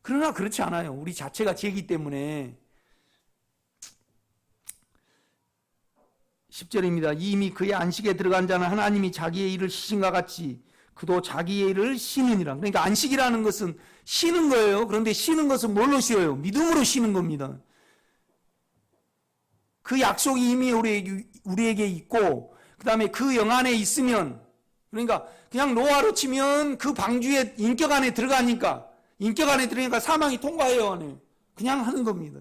그러나 그렇지 않아요. 우리 자체가 죄이기 때문에. 10절입니다. 이미 그의 안식에 들어간 자는 하나님이 자기의 일을 쉬신과 같이 그도 자기의 일을 쉬느니라. 그러니까 안식이라는 것은 쉬는 거예요. 그런데 쉬는 것은 뭘로 쉬어요? 믿음으로 쉬는 겁니다. 그 약속이 이미 우리에게 있고, 그 다음에 그 영 안에 있으면, 그러니까 그냥 노아로 치면 그 방주의 인격 안에 들어가니까, 인격 안에 들어가니까 사망이 통과해요, 안에. 그냥 하는 겁니다.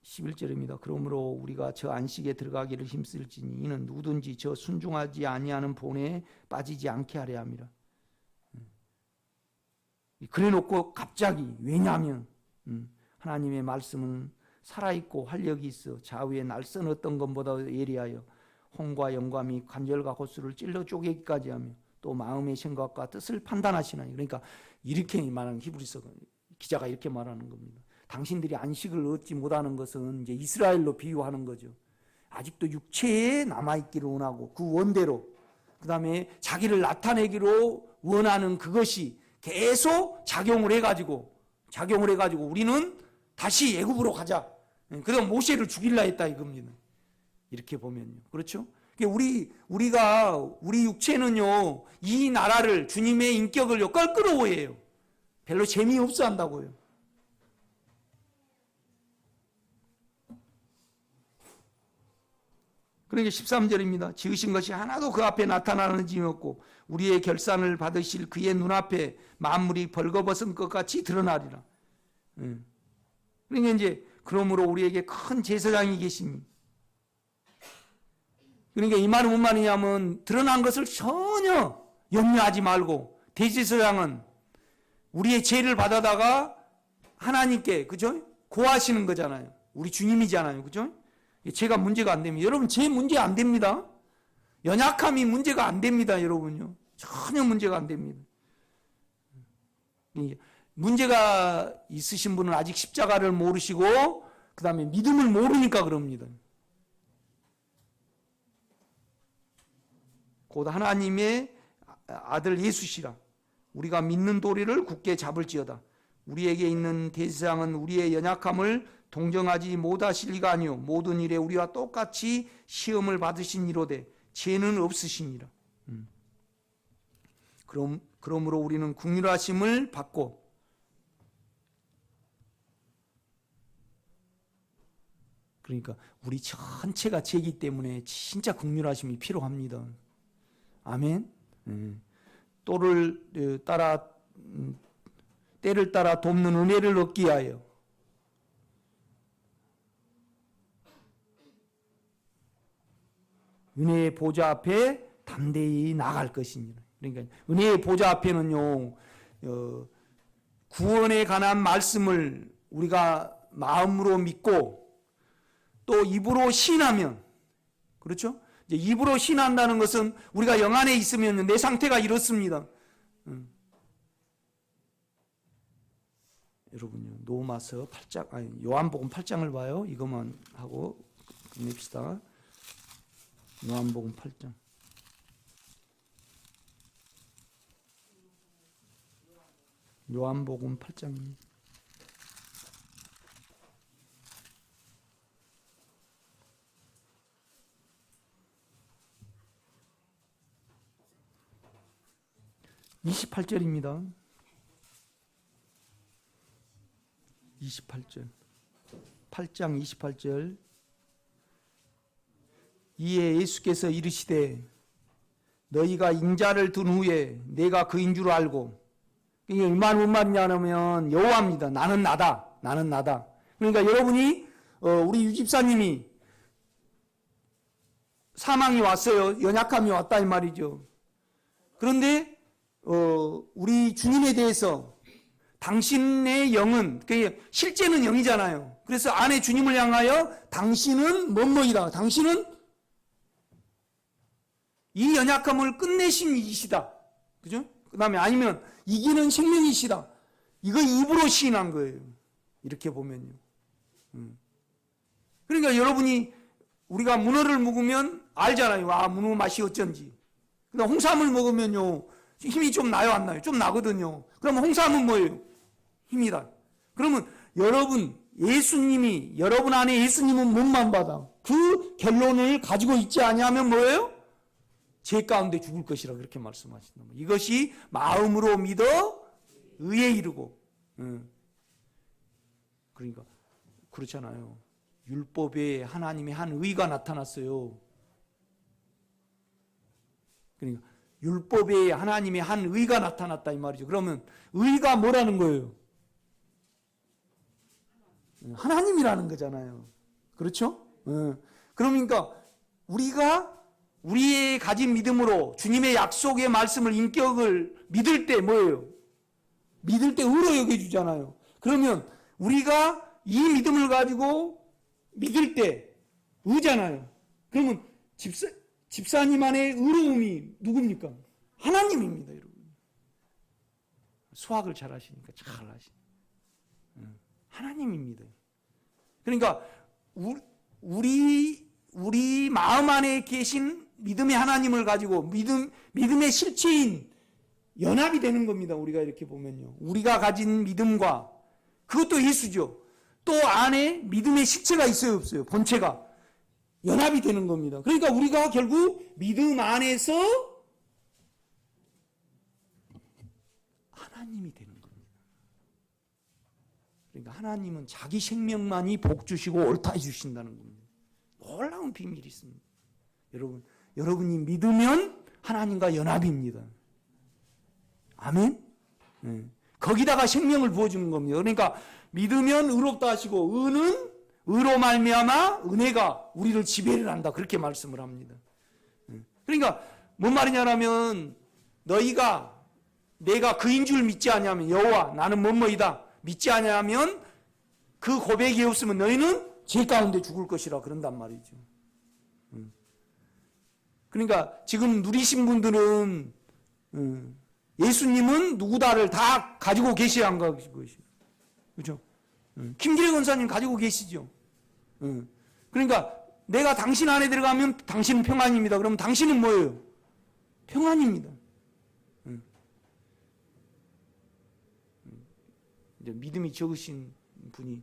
11절입니다. 그러므로 우리가 저 안식에 들어가기를 힘쓸지니 이는 누구든지 저 순종하지 아니하는 본에 빠지지 않게 하려 함이라. 그래놓고 갑자기, 왜냐하면 하나님의 말씀은 살아있고 활력이 있어 좌우에 날선 어떤 것보다 예리하여 혼과 영감이 관절과 고수를 찔러 쪼개기까지 하며 또 마음의 생각과 뜻을 판단하시나니. 그러니까 이렇게 말하는, 히브리서 기자가 이렇게 말하는 겁니다. 당신들이 안식을 얻지 못하는 것은 이제 이스라엘로 비유하는 거죠. 아직도 육체에 남아있기를 원하고 그 원대로, 그 다음에 자기를 나타내기로 원하는 그것이 계속 작용을 해가지고 우리는 다시 애굽으로 가자. 그래서 모세를 죽일라 했다 이겁니다. 이렇게 보면요. 그렇죠? 우리 육체는요, 이 나라를, 주님의 인격을요, 껄끄러워해요. 별로 재미없어 한다고요. 그러니까 13절입니다. 지으신 것이 하나도 그 앞에 나타나는 짐이 없고 우리의 결산을 받으실 그의 눈앞에 만물이 벌거벗은 것 같이 드러나리라. 그러니까 이제 그러므로 우리에게 큰 제사장이 계십니다. 그러니까 이 말은 뭔 말이냐면 드러난 것을 전혀 염려하지 말고 대제사장은 우리의 죄를 받아다가 하나님께, 그죠? 고하시는 거잖아요. 우리 주님이잖아요. 그죠? 죄가 문제가 안 됩니다. 여러분, 죄 문제 안 됩니다. 연약함이 문제가 안 됩니다. 여러분요. 전혀 문제가 안 됩니다. 문제가 있으신 분은 아직 십자가를 모르시고 그 다음에 믿음을 모르니까 그럽니다. 곧 하나님의 아들 예수시라. 우리가 믿는 도리를 굳게 잡을지어다. 우리에게 있는 대제사장은 우리의 연약함을 동정하지 못하실 리가 아니요 모든 일에 우리와 똑같이 시험을 받으신 이로되 죄는 없으시니라. 그러므로 우리는 긍휼하심을 받고 그러니까 우리 전체가 죄이기 때문에 진짜 긍휼하심이 필요합니다. 아멘. 때를 따라 돕는 은혜를 얻기 위하여 은혜의 보좌 앞에 담대히 나갈 것이니라. 그러니까 은혜의 보좌 앞에는요, 구원에 관한 말씀을 우리가 마음으로 믿고 또 입으로 시인하면, 그렇죠? 이제 입으로 시인한다는 것은 우리가 영 안에 있으면 내 상태가 이렇습니다. 여러분요, 로마서 8장, 아니 요한복음 8장을 봐요. 이것만 하고 끝냅시다. 요한복음 8장. 요한복음 8장입니다. (28절입니다) 28절 8장 28절 이에 예수께서 이르시되 너희가 인자를 둔 후에 내가 그인 줄 알고, 이게 얼마나 뭔 말이냐면 여호와입니다. 나는 나다. 그러니까 여러분이 우리 유 집사님이 사망이 왔어요. 연약함이 왔다 이 말이죠. 그런데 우리 주님에 대해서 당신의 영은, 실제는 영이잖아요. 그래서 안에 주님을 향하여 당신은 뭐뭐이다. 당신은 이 연약함을 끝내신 이시다. 그죠? 그 다음에 아니면 이기는 생명이시다. 이거 입으로 시인한 거예요. 이렇게 보면요. 그러니까 여러분이 우리가 문어를 먹으면 알잖아요. 아, 문어 맛이 어쩐지. 근데 홍삼을 먹으면요. 힘이 좀 나요, 안 나요? 좀 나거든요. 그러면 홍삼은 뭐예요? 힘이다. 그러면 여러분 안에 예수님은 몸만 받아. 그 결론을 가지고 있지 아니하면 뭐예요? 죄 가운데 죽을 것이라 그렇게 말씀하신다. 이것이 마음으로 믿어 의에 이르고. 그러니까 그렇잖아요. 율법에 하나님의 한 의가 나타났어요. 그러니까 율법에 하나님의 한 의가 나타났다 이 말이죠. 그러면 의가 뭐라는 거예요? 하나님이라는 거잖아요. 그렇죠? 그러니까 우리가 우리의 가진 믿음으로 주님의 약속의 말씀을, 인격을 믿을 때 뭐예요? 믿을 때 의로 여겨주잖아요. 그러면 우리가 이 믿음을 가지고 믿을 때 의잖아요. 그러면 집사님 안에 의로움이 누굽니까? 하나님입니다, 여러분. 수학을 잘 하시니까 잘 하시네. 하나님입니다. 그러니까 우리 마음 안에 계신 믿음의 하나님을 가지고 믿음의 실체인 연합이 되는 겁니다. 우리가 이렇게 보면요. 우리가 가진 믿음과 그것도 예수죠. 또 안에 믿음의 실체가 있어요, 없어요? 본체가 연합이 되는 겁니다. 그러니까 우리가 결국 믿음 안에서 하나님이 되는 겁니다. 그러니까 하나님은 자기 생명만이 복 주시고 옳다 해주신다는 겁니다. 놀라운 비밀이 있습니다. 여러분이 믿으면 하나님과 연합입니다. 아멘? 네. 거기다가 생명을 부어주는 겁니다. 그러니까 믿으면 의롭다 하시고 의는 의로 말미암아 은혜가 우리를 지배를 한다. 그렇게 말씀을 합니다. 그러니까 뭔 말이냐면 내가 그인 줄 믿지 않냐면 여호와 나는 뭐뭐이다 믿지 않냐면 그 고백이 없으면 너희는 죄 가운데 죽을 것이라 그런단 말이죠. 그러니까 지금 누리신 분들은 예수님은 누구다를 다 가지고 계셔야 한 것이고, 그렇죠? 김기래 권사님 가지고 계시죠. 그러니까 내가 당신 안에 들어가면 당신은 평안입니다. 그러면 당신은 뭐예요? 평안입니다. 이제 믿음이 적으신 분이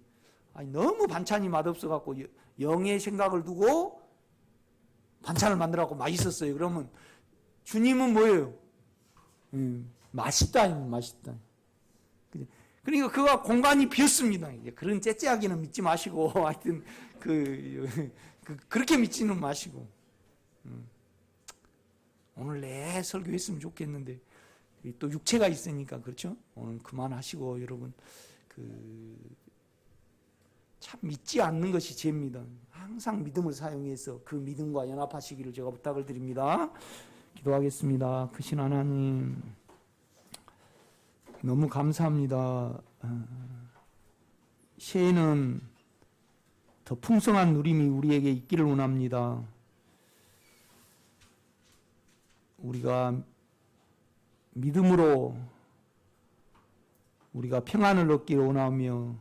너무 반찬이 맛없어갖고 영의 생각을 두고 반찬을 만들어갖고 맛있었어요. 그러면 주님은 뭐예요? 맛있다, 맛있다. 그러니까 그가 공간이 비었습니다. 그런 째째하기는 믿지 마시고, 하여튼, 그렇게 믿지는 마시고. 오늘 내 설교했으면 좋겠는데, 또 육체가 있으니까, 그렇죠? 오늘 그만하시고, 여러분, 참 믿지 않는 것이 죄입니다. 항상 믿음을 사용해서 그 믿음과 연합하시기를 제가 부탁을 드립니다. 기도하겠습니다. 크신 하나님, 너무 감사합니다. 새해는 더 풍성한 누림이 우리에게 있기를 원합니다. 우리가 믿음으로 우리가 평안을 얻기를 원하며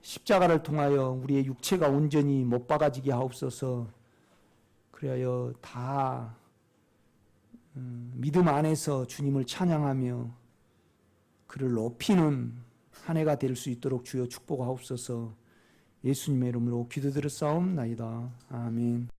십자가를 통하여 우리의 육체가 온전히 못 박아지게 하옵소서. 그리하여 다 믿음 안에서 주님을 찬양하며 그를 높이는 한 해가 될 수 있도록 주여 축복하옵소서. 예수님의 이름으로 기도드렸사옵나이다. 아멘.